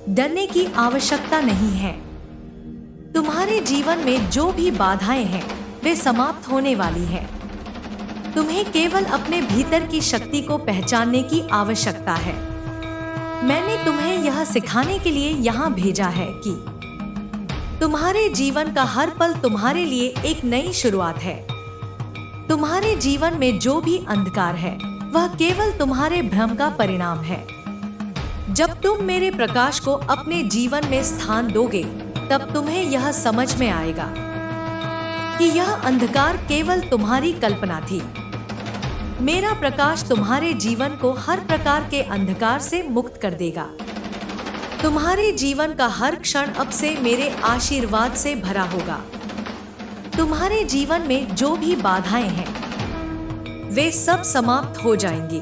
डरने की आवश्यकता नहीं है। तुम्हारे जीवन में जो भी बाधाएं हैं, वे समाप्त होने वाली हैं। तुम्हें केवल अपने भीतर की शक्ति को पहचानने की आवश्यकता है। मैंने तुम्हें यह सिखाने के लिए यहाँ भेजा है कि तुम्हारे जीवन का हर पल तुम्हारे लिए एक नई शुरुआत है। तुम्हारे जीवन में जो भी अंधकार है, वह केवल तुम्हारे भ्रम का परिणाम है। जब तुम मेरे प्रकाश को अपने जीवन में स्थान दोगे, तब तुम्हें यह समझ में आएगा कि यह अंधकार केवल तुम्हारी कल्पना थी। मेरा प्रकाश तुम्हारे जीवन को हर प्रकार के अंधकार से मुक्त कर देगा। तुम्हारे जीवन का हर क्षण अब से मेरे आशीर्वाद से भरा होगा। तुम्हारे जीवन में जो भी बाधाएं हैं, वे सब समाप्त हो जाएंगी।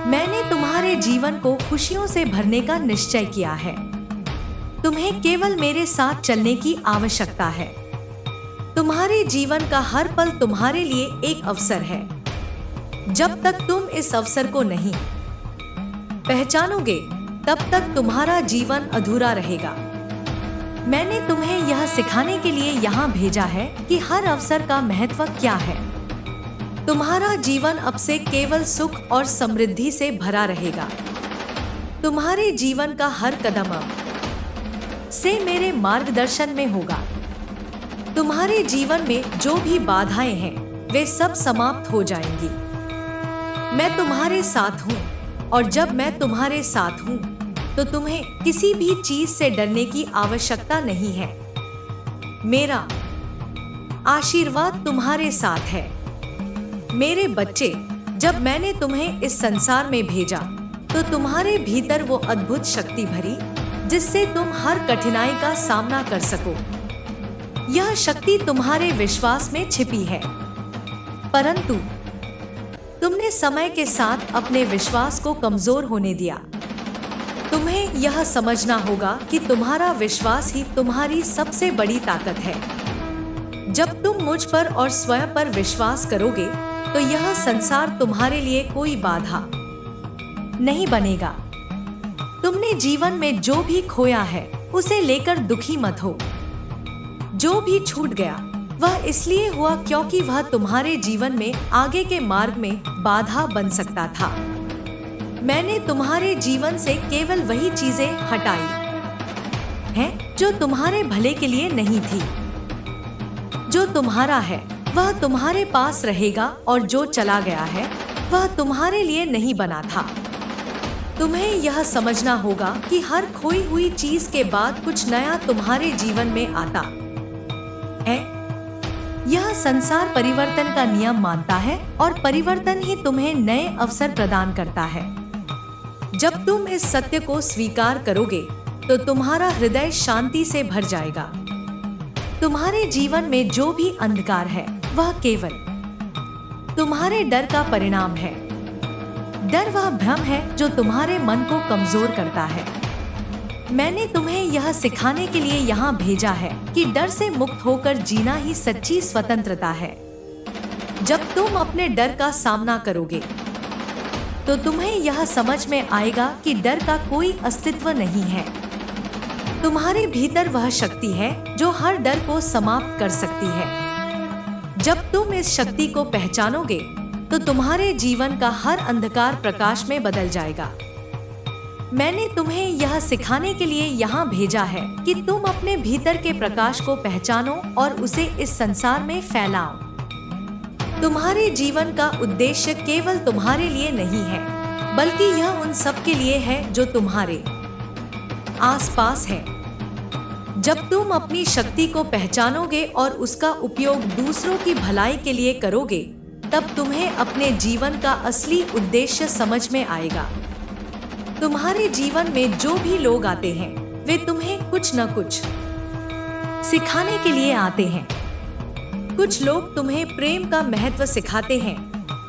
मैंने तुम्हारे जीवन को खुशियों से भरने का निश्चय किया है। तुम्हें केवल मेरे साथ चलने की आवश्यकता है। तुम्हारे जीवन का हर पल तुम्हारे लिए एक अवसर है। जब तक तुम इस अवसर को नहीं पहचानोगे, तब तक तुम्हारा जीवन अधूरा रहेगा। मैंने तुम्हें यह सिखाने के लिए यहाँ भेजा है कि हर अवसर का महत्व क्या है। तुम्हारा जीवन अब से केवल सुख और समृद्धि से भरा रहेगा। तुम्हारे जीवन का हर कदम अब से मेरे मार्गदर्शन में होगा। तुम्हारे जीवन में जो भी बाधाएं हैं, वे सब समाप्त हो जाएंगी। मैं तुम्हारे साथ हूँ, और जब मैं तुम्हारे साथ हूँ, तो तुम्हें किसी भी चीज से डरने की आवश्यकता नहीं है। मेरा आशीर्वाद तुम्हारे साथ है। मेरे बच्चे, जब मैंने तुम्हें इस संसार में भेजा, तो तुम्हारे भीतर वो अद्भुत शक्ति भरी जिससे तुम हर कठिनाई का सामना कर सको। यह शक्ति तुम्हारे विश्वास में छिपी है, परंतु तुमने समय के साथ अपने विश्वास को कमजोर होने दिया। तुम्हें यह समझना होगा कि तुम्हारा विश्वास ही तुम्हारी सबसे बड़ी ताकत है। जब तुम मुझ पर और स्वयं पर विश्वास करोगे, तो यह संसार तुम्हारे लिए कोई बाधा नहीं बनेगा। तुमने जीवन में जो भी खोया है, उसे लेकर दुखी मत हो। जो भी छूट गया, वह इसलिए हुआ क्योंकि वह तुम्हारे जीवन में आगे के मार्ग में बाधा बन सकता था। मैंने तुम्हारे जीवन से केवल वही चीजें हटाई हैं जो तुम्हारे भले के लिए नहीं थी। जो तुम्हारा है, वह तुम्हारे पास रहेगा, और जो चला गया है, वह तुम्हारे लिए नहीं बना था। तुम्हें यह समझना होगा कि हर खोई हुई चीज के बाद कुछ नया तुम्हारे जीवन में आता है। यह संसार परिवर्तन का नियम मानता है और परिवर्तन ही तुम्हें नए अवसर प्रदान करता है। जब तुम इस सत्य को स्वीकार करोगे तो तुम्हारा हृदय शांति से भर जाएगा। तुम्हारे जीवन में जो भी अंधकार है वह केवल तुम्हारे डर का परिणाम है। डर वह भ्रम है जो तुम्हारे मन को कमजोर करता है। मैंने तुम्हें यह सिखाने के लिए यहाँ भेजा है कि डर से मुक्त होकर जीना ही सच्ची स्वतंत्रता है। जब तुम अपने डर का सामना करोगे तो तुम्हें यह समझ में आएगा कि डर का कोई अस्तित्व नहीं है। तुम्हारे भीतर वह शक्ति है जो हर डर को समाप्त कर सकती है। जब तुम इस शक्ति को पहचानोगे तो तुम्हारे जीवन का हर अंधकार प्रकाश में बदल जाएगा। मैंने तुम्हें यह सिखाने के लिए यहाँ भेजा है कि तुम अपने भीतर के प्रकाश को पहचानो और उसे इस संसार में फैलाओ। तुम्हारे जीवन का उद्देश्य केवल तुम्हारे लिए नहीं है, बल्कि यह उन सब के लिए है जो तुम्हारे आसपास है। जब तुम अपनी शक्ति को पहचानोगे और उसका उपयोग दूसरों की भलाई के लिए करोगे, तब तुम्हें अपने जीवन का असली उद्देश्य समझ में आएगा। तुम्हारे जीवन में जो भी लोग आते हैं वे तुम्हें कुछ न कुछ सिखाने के लिए आते हैं। कुछ लोग तुम्हें प्रेम का महत्व सिखाते हैं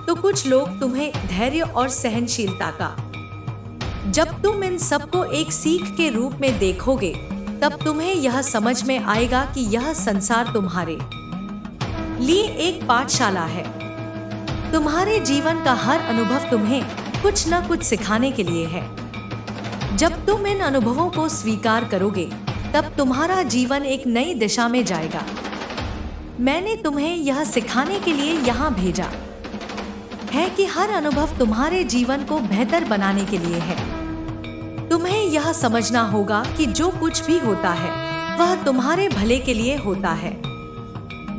तो कुछ लोग तुम्हें धैर्य और सहनशीलता का। जब तुम इन सबको एक सीख के रूप में देखोगे तब तुम्हें यह समझ में आएगा कि यह संसार तुम्हारे लिए एक पाठशाला है। तुम्हारे जीवन का हर अनुभव तुम्हें कुछ न कुछ सिखाने के लिए है। जब तुम इन अनुभवों को स्वीकार करोगे तब तुम्हारा जीवन एक नई दिशा में जाएगा। मैंने तुम्हें यह सिखाने के लिए यहाँ भेजा है कि हर अनुभव तुम्हारे जीवन को बेहतर बनाने के लिए है। तुम्हें यह समझना होगा कि जो कुछ भी होता है वह तुम्हारे भले के लिए होता है।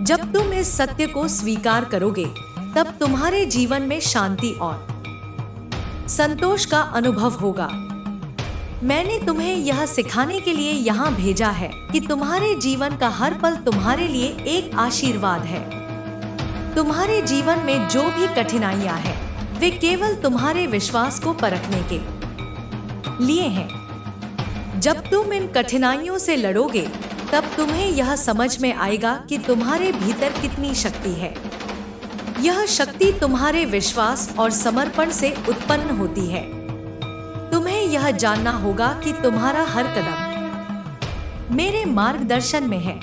जब तुम इस सत्य को स्वीकार करोगे तब तुम्हारे जीवन में शांति और संतोष का अनुभव होगा। मैंने तुम्हें यह सिखाने के लिए यहाँ भेजा है कि तुम्हारे जीवन का हर पल तुम्हारे लिए एक आशीर्वाद है। तुम्हारे जीवन में जो भी कठिनाइयाँ हैं, वे केवल तुम्हारे विश्वास को परखने के लिए हैं। जब तुम इन कठिनाइयों से लड़ोगे, तब तुम्हें यह समझ में आएगा कि तुम्हारे भीतर कितनी शक्ति है। यह शक्ति तुम्हारे विश्वास और समर्पण से उत्पन्न होती है। तुम्हें यह जानना होगा कि तुम्हारा हर कदम मेरे मार्गदर्शन में है।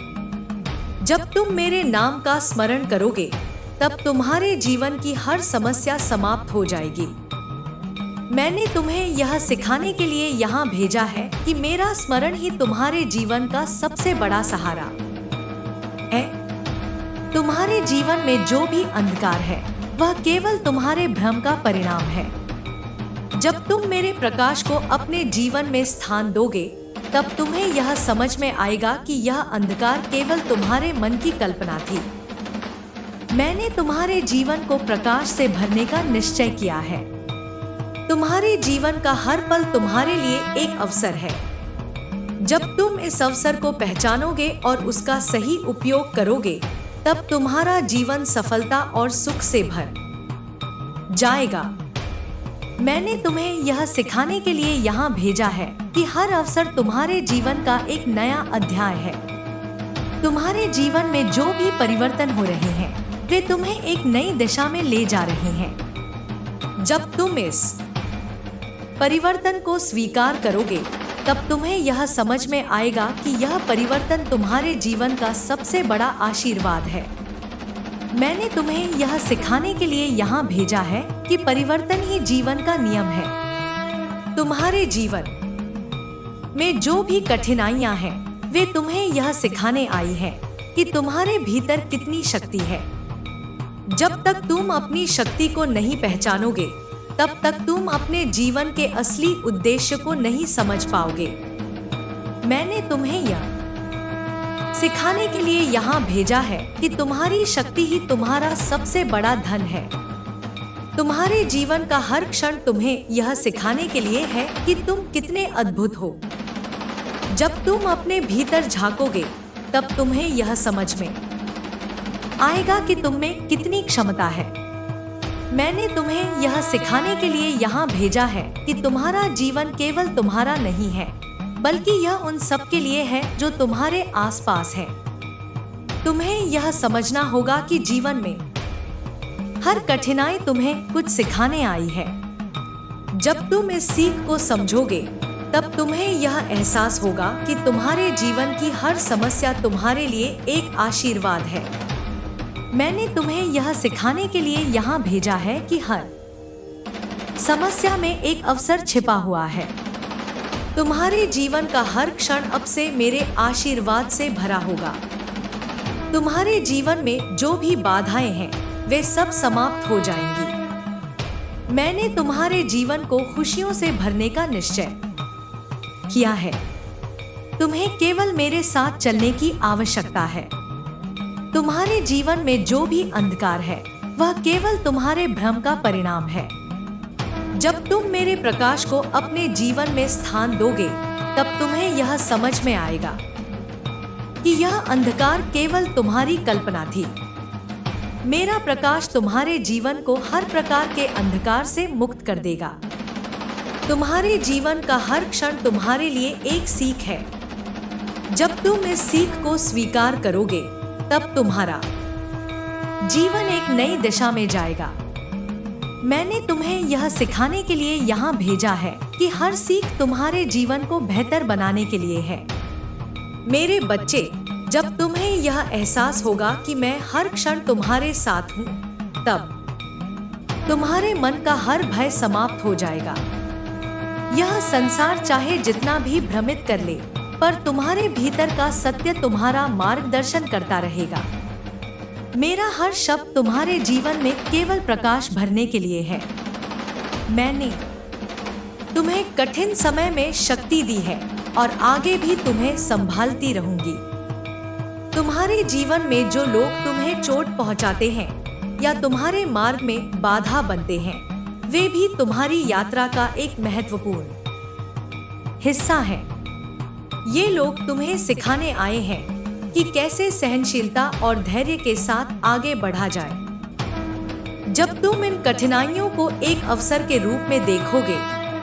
जब तुम मेरे नाम का स्मरण करोगे, तब तुम्हारे जीवन की हर समस्या समाप्त हो जाएगी। मैंने तुम्हें यह सिखाने के लिए यहाँ भेजा है कि मेरा स्मरण ही तुम्हारे जीवन का सबसे बड़ा सहारा है। तुम्हारे जीवन में जो भी अंधकार है, वह केवल तुम्हारे भ्रम का परिणाम है। जब तुम मेरे प्रकाश को अपने जीवन में स्थान दोगे, तब तुम्हें यह समझ में आएगा कि यह अंधकार केवल तुम्हारे मन की कल्पना थी। मैंने तुम्हारे जीवन को प्रकाश से भरने का निश्चय किया है। तुम्हारे जीवन का हर पल तुम्हारे लिए एक अवसर है। जब तुम इस अवसर को पहचानोगे और उसका सही उपयोग करोगे, तब तुम्हारा जीवन सफलता और सुख से भर जाएगा। मैंने तुम्हें यह सिखाने के लिए यहाँ भेजा है कि हर अवसर तुम्हारे जीवन का एक नया अध्याय है। तुम्हारे जीवन में जो भी परिवर्तन हो रहे हैं, वे तुम्हें एक नई दिशा में ले जा रहे हैं। जब तुम इस परिवर्तन को स्वीकार करोगे, तब तुम्हें यह समझ में आएगा कि यह परिवर्तन तुम्हारे जीवन का सबसे बड़ा आशीर्वाद है। मैंने तुम्हें यह सिखाने के लिए यहाँ भेजा है कि परिवर्तन ही जीवन का नियम है। तुम्हारे जीवन में जो भी कठिनाइयाँ हैं, वे तुम्हें यह सिखाने आई हैं कि तुम्हारे भीतर कितनी शक्ति है। जब तक तुम अपनी शक्ति को नहीं पहचानोगे, तब तक तुम अपने जीवन के असली उद्देश्य को नहीं समझ पाओगे। मैंने तुम्हें यह सिखाने के लिए यहाँ भेजा है कि तुम्हारी शक्ति ही तुम्हारा सबसे बड़ा धन है। तुम्हारे जीवन का हर क्षण तुम्हें यह सिखाने के लिए है कि तुम कितने अद्भुत हो। जब तुम अपने भीतर झांकोगे, तब तुम्हें यह समझ में आएगा कि तुम में कितनी क्षमता है। मैंने तुम्हें यह सिखाने के लिए यहाँ भेजा है कि तुम्हारा जीवन केवल तुम्हारा नहीं है, बल्कि यह उन सब के लिए है जो तुम्हारे आसपास है। तुम्हें यह समझना होगा कि जीवन में हर कठिनाई तुम्हें कुछ सिखाने आई है। जब तुम इस सीख को समझोगे, तब तुम्हें यह एहसास होगा कि तुम्हारे जीवन की हर समस्या तुम्हारे लिए एक आशीर्वाद है। मैंने तुम्हें यह सिखाने के लिए यहाँ भेजा है कि हर समस्या में एक अवसर छिपा हुआ है। तुम्हारे जीवन का हर क्षण अब से मेरे आशीर्वाद से भरा होगा। तुम्हारे जीवन में जो भी बाधाएं हैं, वे सब समाप्त हो जाएंगी। मैंने तुम्हारे जीवन को खुशियों से भरने का निश्चय किया है। तुम्हें केवल मेरे साथ चलने की आवश्यकता है। तुम्हारे जीवन में जो भी अंधकार है, वह केवल तुम्हारे भ्रम का परिणाम है। जब तुम मेरे प्रकाश को अपने जीवन में स्थान दोगे, तब तुम्हें यह समझ में आएगा कि यह अंधकार केवल तुम्हारी कल्पना थी। मेरा प्रकाश तुम्हारे जीवन को हर प्रकार के अंधकार से मुक्त कर देगा। तुम्हारे जीवन का हर क्षण तुम्हारे लिए एक सीख है। जब तुम इस सीख को स्वीकार करोगे, तब तुम्हारा जीवन एक नई दिशा में जाएगा। मैंने तुम्हें यह सिखाने के लिए यहाँ भेजा है कि हर सीख तुम्हारे जीवन को बेहतर बनाने के लिए है। मेरे बच्चे, जब तुम्हें यह एहसास होगा कि मैं हर क्षण तुम्हारे साथ हूँ, तब तुम्हारे मन का हर भय समाप्त हो जाएगा। यह संसार चाहे जितना भी भ्रमित कर ले, पर तुम्हारे भीतर का सत्य तुम्हारा मार्गदर्शन करता रहेगा। मेरा हर शब्द तुम्हारे जीवन में केवल प्रकाश भरने के लिए है। मैंने तुम्हें कठिन समय में शक्ति दी है और आगे भी तुम्हें संभालती रहूंगी। तुम्हारे जीवन में जो लोग तुम्हें चोट पहुंचाते हैं या तुम्हारे मार्ग में बाधा बनते हैं, वे भी तुम्हारी यात्रा का एक महत्वपूर्ण हिस्सा है। ये लोग तुम्हें सिखाने आए हैं कि कैसे सहनशीलता और धैर्य के साथ आगे बढ़ा जाए। जब तुम इन कठिनाइयों को एक अवसर के रूप में देखोगे,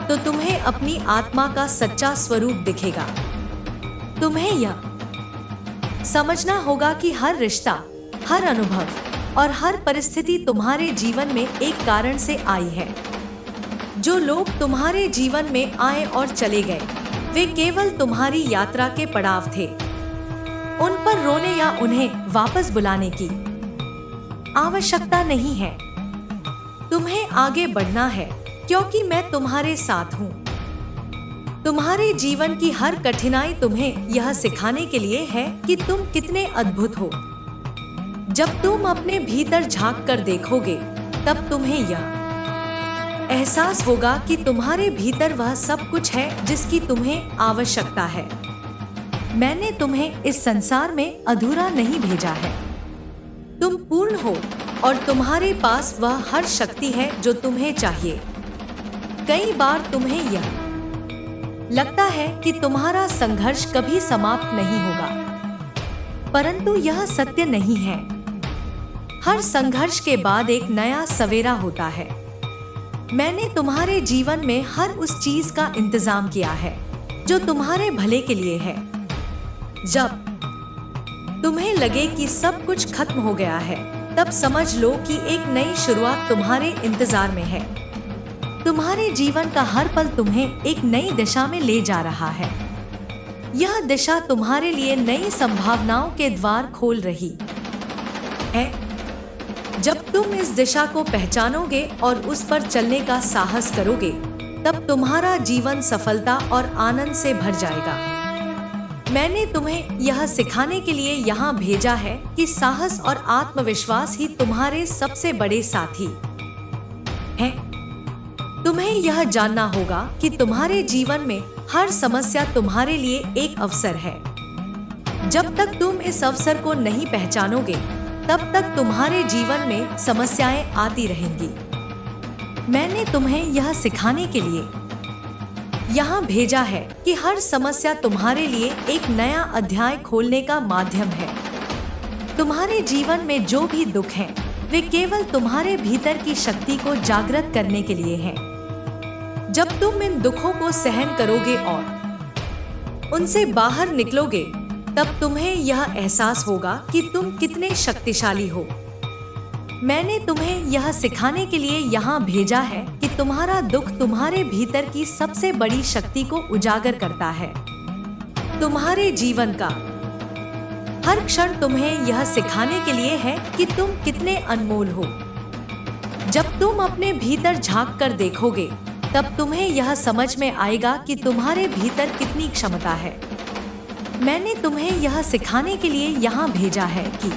तो तुम्हें अपनी आत्मा का सच्चा स्वरूप दिखेगा। तुम्हें यह समझना होगा कि हर रिश्ता, हर अनुभव और हर परिस्थिति तुम्हारे जीवन में एक कारण से आई है। जो लोग तुम्हारे जीवन में आए और चले गए, वे केवल तुम्हारी यात्रा के पड़ाव थे। उन पर रोने या उन्हें वापस बुलाने की आवश्यकता नहीं है। तुम्हें आगे बढ़ना है, क्योंकि मैं तुम्हारे साथ हूँ। तुम्हारे जीवन की हर कठिनाई तुम्हें यह सिखाने के लिए है कि तुम कितने अद्भुत हो। जब तुम अपने भीतर झांक कर देखोगे, तब तुम्हें यह एहसास होगा कि तुम्हारे भीतर वह सब कुछ है जिसकी तुम्हें आवश्यकता है। मैंने तुम्हें इस संसार में अधूरा नहीं भेजा है। तुम पूर्ण हो और तुम्हारे पास वह हर शक्ति है जो तुम्हें चाहिए। कई बार तुम्हें यह लगता है कि तुम्हारा संघर्ष कभी समाप्त नहीं होगा, परंतु यह सत्य नहीं है। हर संघर्ष के बाद एक नया सवेरा होता है। मैंने तुम्हारे जीवन में हर उस चीज का इंतजाम किया है जो तुम्हारे भले के लिए है। जब तुम्हें लगे कि सब कुछ खत्म हो गया है, तब समझ लो कि एक नई शुरुआत तुम्हारे इंतजार में है। तुम्हारे जीवन का हर पल तुम्हें एक नई दिशा में ले जा रहा है। यह दिशा तुम्हारे लिए नई संभावनाओं के द्वार खोल रही है। जब तुम इस दिशा को पहचानोगे और उस पर चलने का साहस करोगे, तब तुम्हारा जीवन सफलता और आनंद से भर जाएगा। मैंने तुम्हें यह सिखाने के लिए यहाँ भेजा है कि साहस और आत्मविश्वास ही तुम्हारे सबसे बड़े साथी हैं। तुम्हें यह जानना होगा कि तुम्हारे जीवन में हर समस्या तुम्हारे लिए एक अवसर है। जब तक तुम इस अवसर को नहीं पहचानोगे, तब तक तुम्हारे जीवन में समस्याएं आती रहेंगी। मैंने तुम्हें यह सिखाने के लिए यहाँ भेजा है कि हर समस्या तुम्हारे लिए एक नया अध्याय खोलने का माध्यम है। तुम्हारे जीवन में जो भी दुख हैं, वे केवल तुम्हारे भीतर की शक्ति को जागृत करने के लिए हैं। जब तुम इन दुखों को सहन करोगे और उनसे बाहर निकलोगे, तब तुम्हें यह एहसास होगा कि तुम कितने शक्तिशाली हो। मैंने तुम्हें यह सिखाने के लिए यहाँ भेजा है कि तुम्हारा दुख तुम्हारे भीतर की सबसे बड़ी शक्ति को उजागर करता है। तुम्हारे जीवन का हर क्षण तुम्हें यह सिखाने के लिए है कि तुम कितने अनमोल हो। जब तुम अपने भीतर झांक कर देखोगे, तब तुम्हें यह समझ में आएगा कि तुम्हारे भीतर कितनी क्षमता है। मैंने तुम्हें यह सिखाने के लिए यहाँ भेजा है कि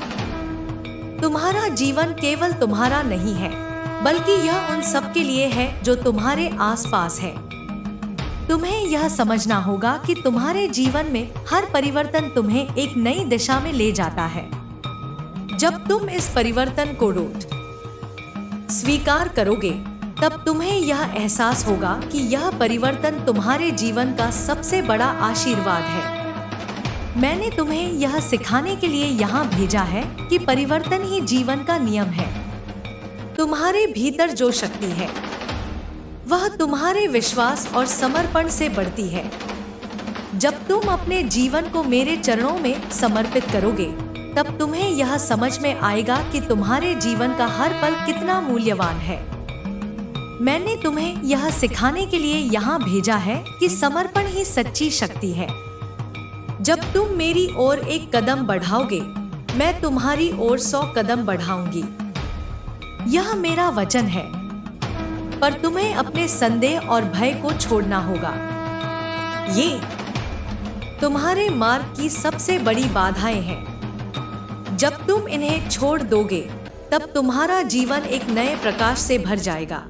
तुम्हारा जीवन केवल तुम्हारा नहीं है, बल्कि यह उन सब के लिए है जो तुम्हारे आसपास है। तुम्हें यह समझना होगा कि तुम्हारे जीवन में हर परिवर्तन तुम्हें एक नई दिशा में ले जाता है। जब तुम इस परिवर्तन को स्वीकार करोगे, तब तुम्हें यह एहसास होगा कि यह परिवर्तन तुम्हारे जीवन का सबसे बड़ा आशीर्वाद है। मैंने तुम्हें यह सिखाने के लिए यहाँ भेजा है कि परिवर्तन ही जीवन का नियम है। तुम्हारे भीतर जो शक्ति है, वह तुम्हारे विश्वास और समर्पण से बढ़ती है। जब तुम अपने जीवन को मेरे चरणों में समर्पित करोगे, तब तुम्हें यह समझ में आएगा कि तुम्हारे जीवन का हर पल कितना मूल्यवान है। मैंने तुम्हें यह सिखाने के लिए यहाँ भेजा है कि समर्पण ही सच्ची शक्ति है। जब तुम मेरी ओर एक कदम बढ़ाओगे, मैं तुम्हारी ओर 100 कदम बढ़ाऊंगी। यह मेरा वचन है, पर तुम्हें अपने संदेह और भय को छोड़ना होगा। ये तुम्हारे मार्ग की सबसे बड़ी बाधाएं हैं। जब तुम इन्हें छोड़ दोगे, तब तुम्हारा जीवन एक नए प्रकाश से भर जाएगा।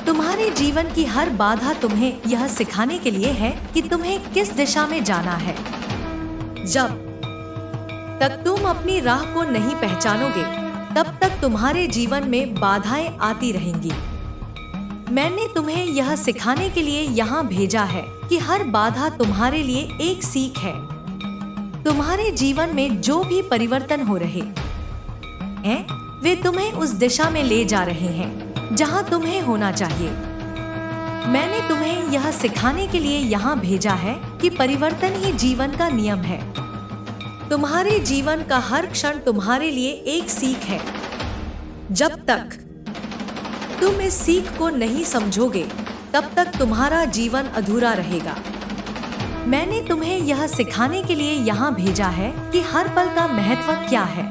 तुम्हारे जीवन की हर बाधा तुम्हें यह सिखाने के लिए है कि तुम्हें किस दिशा में जाना है। जब तक तुम अपनी राह को नहीं पहचानोगे, तब तक तुम्हारे जीवन में बाधाएं आती रहेंगी। मैंने तुम्हें यह सिखाने के लिए यहाँ भेजा है कि हर बाधा तुम्हारे लिए एक सीख है। तुम्हारे जीवन में जो भी परिवर्तन हो रहे हैं, वे तुम्हें उस दिशा में ले जा रहे हैं जहां तुम्हें होना चाहिए। मैंने तुम्हें यह सिखाने के लिए यहाँ भेजा है कि परिवर्तन ही जीवन का नियम है। तुम्हारे जीवन का हर क्षण तुम्हारे लिए एक सीख है। जब तक तुम इस सीख को नहीं समझोगे, तब तक तुम्हारा जीवन अधूरा रहेगा। मैंने तुम्हें यह सिखाने के लिए यहाँ भेजा है कि हर पल का महत्व क्या है।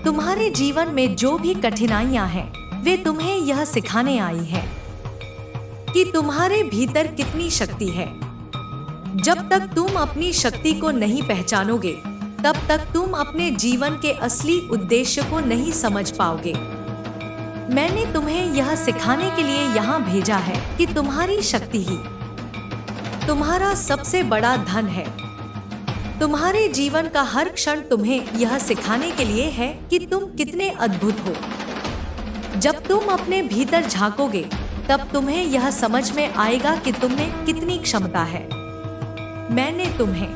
तुम्हारे जीवन में जो भी कठिनाइयां हैं, वे तुम्हें यह सिखाने आई है कि तुम्हारे भीतर कितनी शक्ति है। जब तक तुम अपनी शक्ति को नहीं पहचानोगे, तब तक तुम अपने जीवन के असली उद्देश्य को नहीं समझ पाओगे। मैंने तुम्हें यह सिखाने के लिए यहाँ भेजा है कि तुम्हारी शक्ति ही तुम्हारा सबसे बड़ा धन है। तुम्हारे जीवन का हर क्षण तुम्हें यह सिखाने के लिए है कि तुम कितने अद्भुत हो। जब तुम अपने भीतर झांकोगे, तब तुम्हें यह समझ में आएगा कि तुम्हें कितनी क्षमता है। मैंने तुम्हें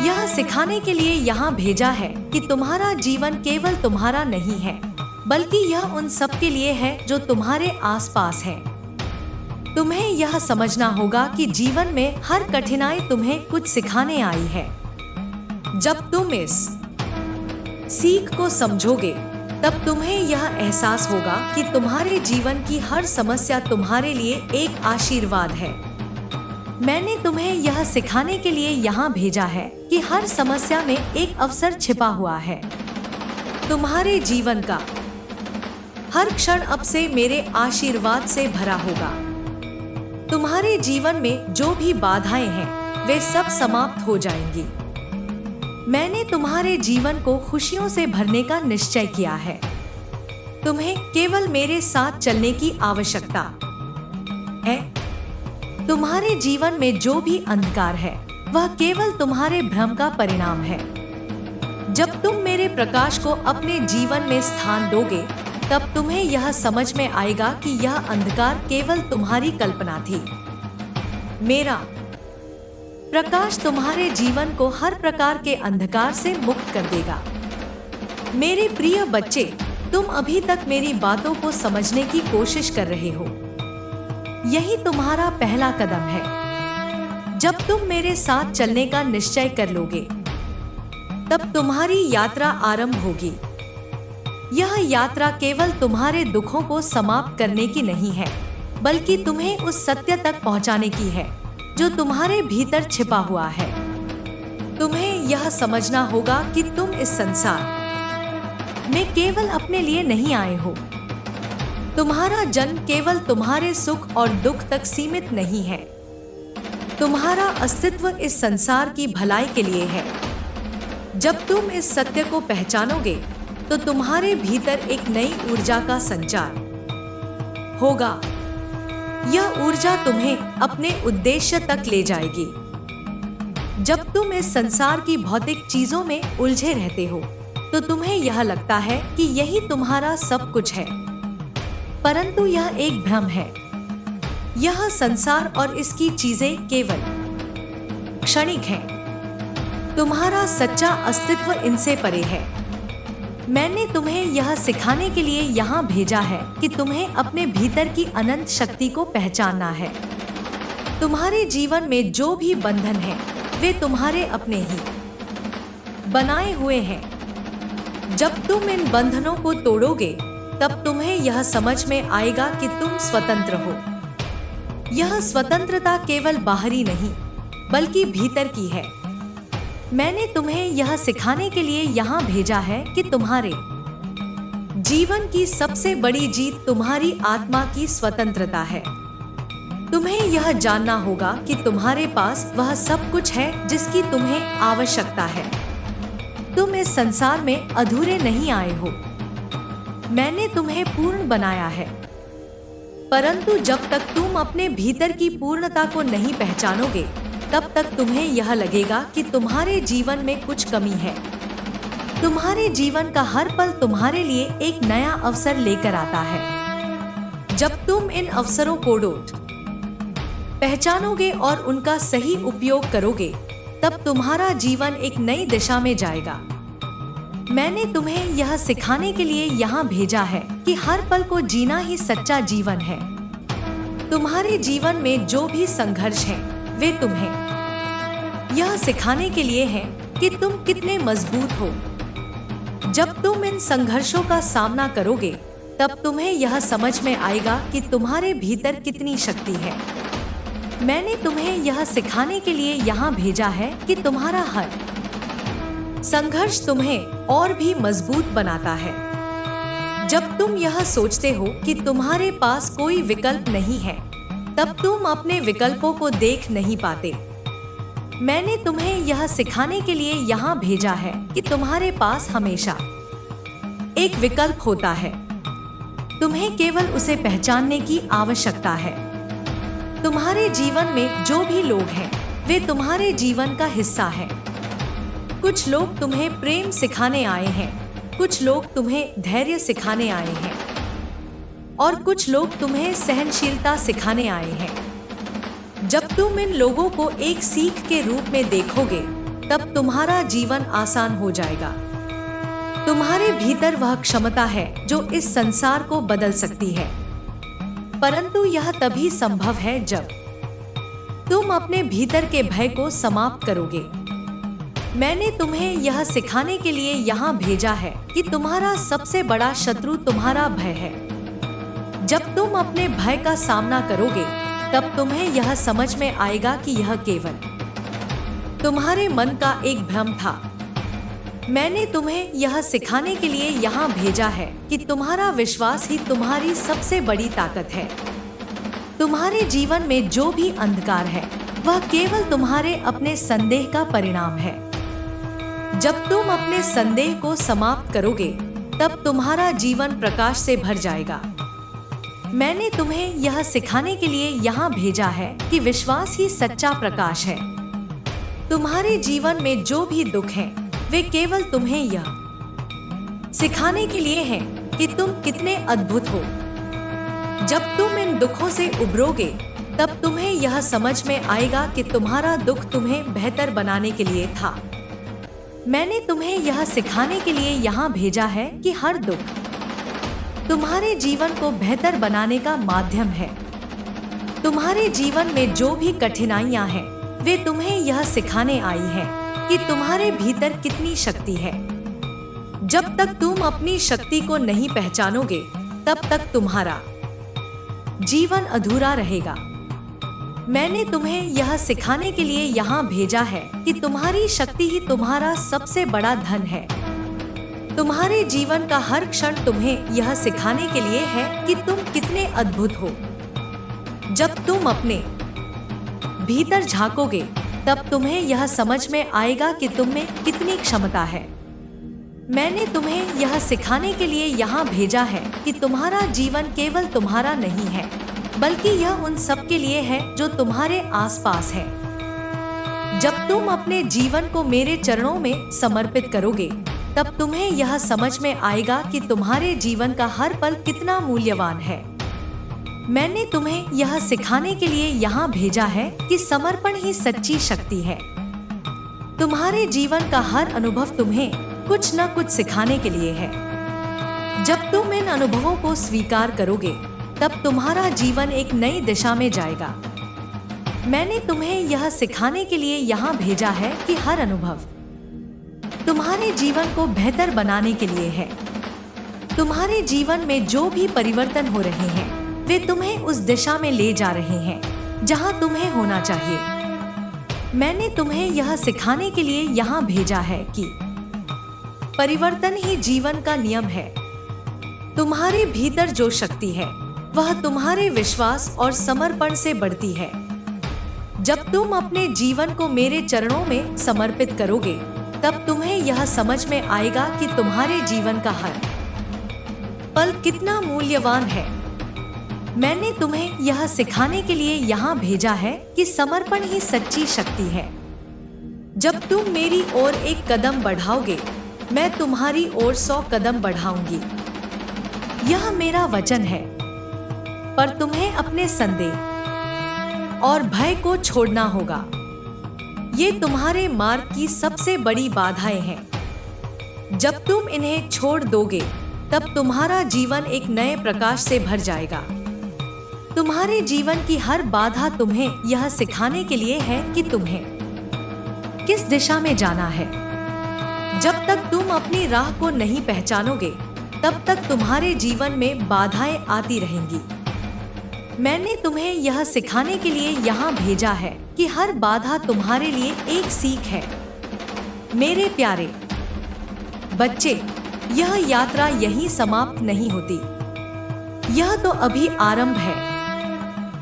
यह सिखाने के लिए यहाँ भेजा है कि तुम्हारा जीवन केवल तुम्हारा नहीं है, बल्कि यह उन सब के लिए है जो तुम्हारे आसपास है। तुम्हें यह समझना होगा कि जीवन में हर कठिनाई तुम्हें कुछ सिखाने आई है। जब तुम इस सीख को समझोगे, तब तुम्हें यह एहसास होगा कि तुम्हारे जीवन की हर समस्या तुम्हारे लिए एक आशीर्वाद है। मैंने तुम्हें यह सिखाने के लिए यहाँ भेजा है कि हर समस्या में एक अवसर छिपा हुआ है। तुम्हारे जीवन का हर क्षण अब से मेरे आशीर्वाद से भरा होगा। तुम्हारे जीवन में जो भी बाधाएं हैं, वे सब समाप्त हो जाएंगी। मैंने तुम्हारे जीवन को खुशियों से भरने का निश्चय किया है। तुम्हें केवल मेरे साथ चलने की आवश्यकता है। तुम्हारे जीवन में जो भी अंधकार है, वह केवल तुम्हारे भ्रम का परिणाम है। जब तुम मेरे प्रकाश को अपने जीवन में स्थान दोगे, तब तुम्हें यह समझ में आएगा कि यह अंधकार केवल तुम्हारी कल्पना थी। मेरा प्रकाश तुम्हारे जीवन को हर प्रकार के अंधकार से मुक्त कर देगा। मेरे प्रिय बच्चे, तुम अभी तक मेरी बातों को समझने की कोशिश कर रहे हो। यही तुम्हारा पहला कदम है। जब तुम मेरे साथ चलने का निश्चय कर लोगे, तब तुम्हारी यात्रा आरंभ होगी। यह यात्रा केवल तुम्हारे दुखों को समाप्त करने की नहीं है, बल्कि तुम्हें उस सत्य तक पहुंचाने की है जो तुम्हारे भीतर छिपा हुआ है। तुम्हें यह समझना होगा कि तुम इस संसार में केवल अपने लिए नहीं आए हो। तुम्हारा जन्म केवल तुम्हारे सुख और दुख तक सीमित नहीं है। तुम्हारा अस्तित्व इस संसार की भलाई के लिए है। जब तुम इस सत्य को पहचानोगे, तो तुम्हारे भीतर एक नई ऊर्जा का संचार होगा। यह ऊर्जा तुम्हें अपने उद्देश्य तक ले जाएगी। जब तुम इस संसार की भौतिक चीजों में उलझे रहते हो, तो तुम्हें यह लगता है कि यही तुम्हारा सब कुछ है, परंतु यह एक भ्रम है। यह संसार और इसकी चीजें केवल क्षणिक हैं। तुम्हारा सच्चा अस्तित्व इनसे परे है। मैंने तुम्हें यह सिखाने के लिए यहाँ भेजा है कि तुम्हें अपने भीतर की अनंत शक्ति को पहचानना है। तुम्हारे जीवन में जो भी बंधन है, वे तुम्हारे अपने ही बनाए हुए हैं। जब तुम इन बंधनों को तोड़ोगे, तब तुम्हें यह समझ में आएगा कि तुम स्वतंत्र हो। यह स्वतंत्रता केवल बाहरी नहीं, बल्कि भीतर की है। मैंने तुम्हें यह सिखाने के लिए यहाँ भेजा है कि तुम्हारे जीवन की सबसे बड़ी जीत तुम्हारी आत्मा की स्वतंत्रता है। तुम्हें यह जानना होगा कि तुम्हारे पास वह सब कुछ है जिसकी तुम्हें आवश्यकता है। तुम इस संसार में अधूरे नहीं आए हो। मैंने तुम्हें पूर्ण बनाया है। परंतु जब तक तुम अपने भीतर की पूर्णता को नहीं पहचानोगे, तब तक तुम्हें यह लगेगा कि तुम्हारे जीवन में कुछ कमी है। तुम्हारे जीवन का हर पल तुम्हारे लिए एक नया अवसर लेकर आता है। जब तुम इन अवसरों को पहचानोगे और उनका सही उपयोग करोगे, तब तुम्हारा जीवन एक नई दिशा में जाएगा। मैंने तुम्हें यह सिखाने के लिए यहाँ भेजा है कि हर पल को जीना ही सच्चा जीवन है। तुम्हारे जीवन में जो भी संघर्ष है, वे तुम्हें यह सिखाने के लिए हैं कि तुम कितने मजबूत हो। जब तुम इन संघर्षों का सामना करोगे, तब तुम्हें यह समझ में आएगा कि तुम्हारे भीतर कितनी शक्ति है। मैंने तुम्हें यह सिखाने के लिए यहाँ भेजा है कि तुम्हारा हर संघर्ष तुम्हें और भी मजबूत बनाता है। जब तुम यह सोचते हो कि तुम्हारे पास कोई विकल्प नहीं है, तब तुम अपने विकल्पों को देख नहीं पाते। मैंने तुम्हें यह सिखाने के लिए यहाँ भेजा है कि तुम्हारे पास हमेशा एक विकल्प होता है। तुम्हें केवल उसे पहचानने की आवश्यकता है। तुम्हारे जीवन में जो भी लोग हैं, वे तुम्हारे जीवन का हिस्सा हैं। कुछ लोग तुम्हें प्रेम सिखाने आए हैं, कुछ लोग तुम्हें धैर्य सिखाने आए हैं, और कुछ लोग तुम्हें सहनशीलता सिखाने आए हैं। जब तुम इन लोगों को एक सीख के रूप में देखोगे, तब तुम्हारा जीवन आसान हो जाएगा। तुम्हारे भीतर वह क्षमता है जो इस संसार को बदल सकती है, परंतु यह तभी संभव है जब तुम अपने भीतर के भय को समाप्त करोगे। मैंने तुम्हें यह सिखाने के लिए यहाँ भेजा है कि तुम्हारा सबसे बड़ा शत्रु तुम्हारा भय है। जब तुम अपने भय का सामना करोगे, तब तुम्हें यह समझ में आएगा कि यह केवल तुम्हारे मन का एक भ्रम था। मैंने तुम्हें यह सिखाने के लिए यहाँ भेजा है कि तुम्हारा विश्वास ही तुम्हारी सबसे बड़ी ताकत है। तुम्हारे जीवन में जो भी अंधकार है, वह केवल तुम्हारे अपने संदेह का परिणाम है। जब तुम अपने संदेह को समाप्त करोगे, तब तुम्हारा जीवन प्रकाश से भर जाएगा। मैंने तुम्हें यह सिखाने के लिए यहाँ भेजा है कि विश्वास ही सच्चा प्रकाश है। तुम्हारे जीवन में जो भी दुख हैं, वे केवल तुम्हें यह सिखाने के लिए हैं कि तुम कितने अद्भुत हो। जब तुम इन दुखों से उबरोगे, तब तुम्हें यह समझ में आएगा कि तुम्हारा दुख तुम्हें बेहतर बनाने के लिए था। मैंने तुम्हें यह सिखाने के लिए यहाँ भेजा है कि हर दुख तुम्हारे जीवन को बेहतर बनाने का माध्यम है। तुम्हारे जीवन में जो भी कठिनाइयाँ हैं, वे तुम्हें यह सिखाने आई हैं कि तुम्हारे भीतर कितनी शक्ति है। जब तक तुम अपनी शक्ति को नहीं पहचानोगे, तब तक तुम्हारा जीवन अधूरा रहेगा। मैंने तुम्हें यह सिखाने के लिए यहाँ भेजा है कि तुम्हारी शक्ति ही तुम्हारा सबसे बड़ा धन है। तुम्हारे जीवन का हर क्षण तुम्हें यह सिखाने के लिए है कि तुम कितने अद्भुत हो। जब तुम अपने भीतर झांकोगे, तब तुम्हें यह समझ में आएगा कि तुम में कितनी क्षमता है। मैंने तुम्हें यह सिखाने के लिए यहाँ भेजा है कि तुम्हारा जीवन केवल तुम्हारा नहीं है, बल्कि यह उन सब के लिए है जो तुम्हारे आसपास है। जब तुम अपने जीवन को मेरे चरणों में समर्पित करोगे, तब तुम्हें यह समझ में आएगा कि तुम्हारे जीवन का हर पल कितना मूल्यवान है। मैंने तुम्हें यह सिखाने के लिए यहाँ भेजा है कि समर्पण ही सच्ची शक्ति है। तुम्हारे जीवन का हर अनुभव तुम्हें कुछ न कुछ सिखाने के लिए है। जब तुम इन अनुभवों को स्वीकार करोगे, तब तुम्हारा जीवन एक नई दिशा में जाएगा। मैंने तुम्हें यह सिखाने के लिए यहाँ भेजा है कि हर अनुभव तुम्हारे जीवन को बेहतर बनाने के लिए है। तुम्हारे जीवन में जो भी परिवर्तन हो रहे हैं, वे तुम्हें उस दिशा में ले जा रहे हैं जहाँ तुम्हें होना चाहिए। मैंने तुम्हें यह सिखाने के लिए यहाँ भेजा है कि परिवर्तन ही जीवन का नियम है। तुम्हारे भीतर जो शक्ति है, वह तुम्हारे विश्वास और समर्पण से बढ़ती है। जब तुम अपने जीवन को मेरे चरणों में समर्पित करोगे, तब तुम्हें यह समझ में आएगा कि तुम्हारे जीवन का हर पल कितना मूल्यवान है। मैंने तुम्हें यह सिखाने के लिए यहाँ भेजा है कि समर्पण ही सच्ची शक्ति है। जब तुम मेरी ओर एक कदम बढ़ाओगे, मैं तुम्हारी ओर 100 कदम बढ़ाऊंगी। यह मेरा वचन है। पर तुम्हें अपने संदेह और भय को छोड़ना होगा। ये तुम्हारे मार्ग की सबसे बड़ी बाधाएं हैं। जब तुम इन्हें छोड़ दोगे, तब तुम्हारा जीवन एक नए प्रकाश से भर जाएगा। तुम्हारे जीवन की हर बाधा तुम्हें यह सिखाने के लिए है कि तुम्हें किस दिशा में जाना है। जब तक तुम अपनी राह को नहीं पहचानोगे, तब तक तुम्हारे जीवन में बाधाएं आती रहेंगी। मैंने तुम्हें यह सिखाने के लिए यहाँ भेजा है कि हर बाधा तुम्हारे लिए एक सीख है। मेरे प्यारे बच्चे, यह यात्रा यहीं समाप्त नहीं होती। यह तो अभी आरंभ है।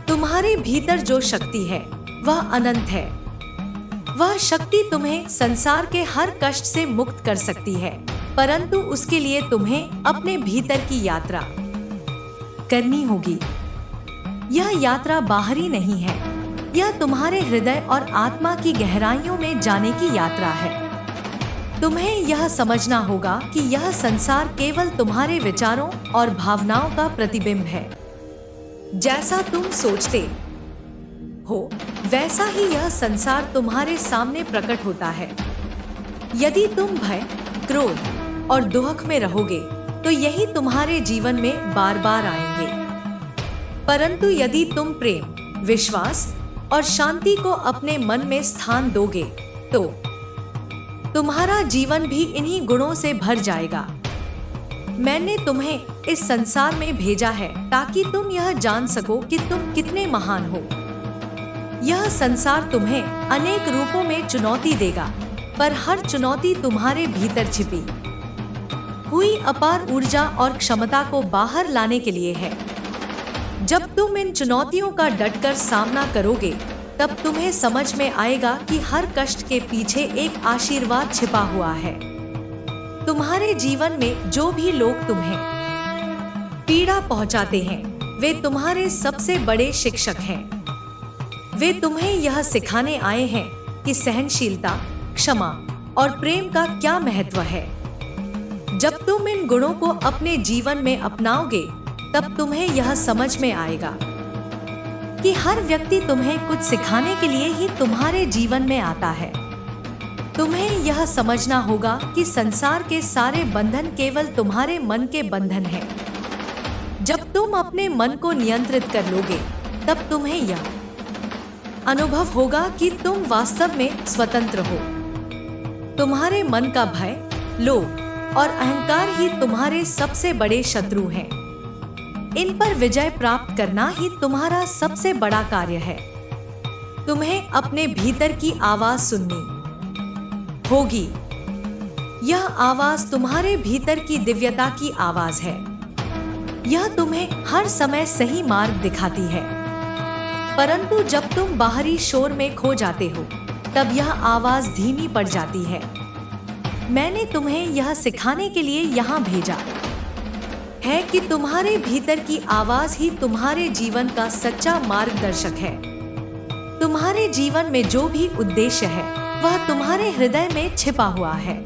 तुम्हारे भीतर जो शक्ति है, वह अनंत है। वह शक्ति तुम्हें संसार के हर कष्ट से मुक्त कर सकती है, परंतु उसके लिए तुम्हें अपने भीतर की यात्रा करनी होगी। यह यात्रा बाहरी नहीं है, यह तुम्हारे हृदय और आत्मा की गहराइयों में जाने की यात्रा है। तुम्हें यह समझना होगा कि यह संसार केवल तुम्हारे विचारों और भावनाओं का प्रतिबिंब है। जैसा तुम सोचते हो, वैसा ही यह संसार तुम्हारे सामने प्रकट होता है। यदि तुम भय, क्रोध और दुख में रहोगे, तो यही तुम्हारे जीवन में बार बार आएंगे। परंतु यदि तुम प्रेम, विश्वास और शांति को अपने मन में स्थान दोगे, तो तुम्हारा जीवन भी इन्हीं गुणों से भर जाएगा। मैंने तुम्हें इस संसार में भेजा है ताकि तुम यह जान सको कि तुम कितने महान हो। यह संसार तुम्हें अनेक रूपों में चुनौती देगा, पर हर चुनौती तुम्हारे भीतर छिपी हुई अपार ऊर्जा और क्षमता को बाहर लाने के लिए है। जब तुम इन चुनौतियों का डटकर सामना करोगे, तब तुम्हें समझ में आएगा कि हर कष्ट के पीछे एक आशीर्वाद छिपा हुआ है। तुम्हारे जीवन में जो भी लोग तुम्हें पीड़ा पहुंचाते हैं, वे तुम्हारे सबसे बड़े शिक्षक हैं। वे तुम्हें यह सिखाने आए हैं कि सहनशीलता, क्षमा और प्रेम का क्या महत्व है। जब तुम इन गुणों को अपने जीवन में अपनाओगे, तब तुम्हें यह समझ में आएगा कि हर व्यक्ति तुम्हें कुछ सिखाने के लिए ही तुम्हारे जीवन में आता है। तुम्हें यह समझना होगा कि संसार के सारे बंधन केवल तुम्हारे मन के बंधन हैं। जब तुम अपने मन को नियंत्रित कर लोगे, तब तुम्हें यह अनुभव होगा कि तुम वास्तव में स्वतंत्र हो। तुम्हारे मन का भय, लोभ और अहंकार ही तुम्हारे सबसे बड़े शत्रु हैं। इन पर विजय प्राप्त करना ही तुम्हारा सबसे बड़ा कार्य है। तुम्हें अपने भीतर की आवाज सुननी होगी। यह आवाज तुम्हारे भीतर की दिव्यता की आवाज है। यह तुम्हें हर समय सही मार्ग दिखाती है। परंतु जब तुम बाहरी शोर में खो जाते हो, तब यह आवाज धीमी पड़ जाती है। मैंने तुम्हें यह सिखाने के लिए यहाँ भेजा है कि तुम्हारे भीतर की आवाज ही तुम्हारे जीवन का सच्चा मार्गदर्शक है। तुम्हारे जीवन में जो भी उद्देश्य है, वह तुम्हारे हृदय में छिपा हुआ है।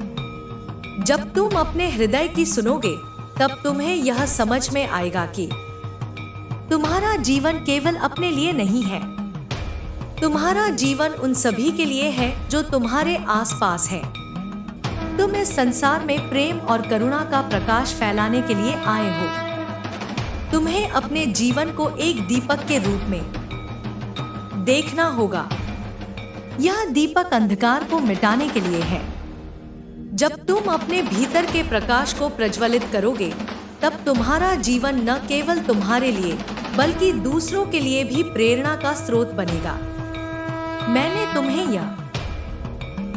जब तुम अपने हृदय की सुनोगे, तब तुम्हें यह समझ में आएगा कि तुम्हारा जीवन केवल अपने लिए नहीं है। तुम्हारा जीवन उन सभी के लिए है जो तुम्हारे आसपास हैं। तुम इस संसार में प्रेम और करुणा का प्रकाश फैलाने के लिए आए हो। तुम्हें अपने जीवन को एक दीपक के रूप में देखना होगा। यह दीपक अंधकार को मिटाने के लिए है। जब तुम अपने भीतर के प्रकाश को प्रज्वलित करोगे, तब तुम्हारा जीवन न केवल तुम्हारे लिए, बल्कि दूसरों के लिए भी प्रेरणा का स्रोत बनेगा। मैंने तुम्हें यह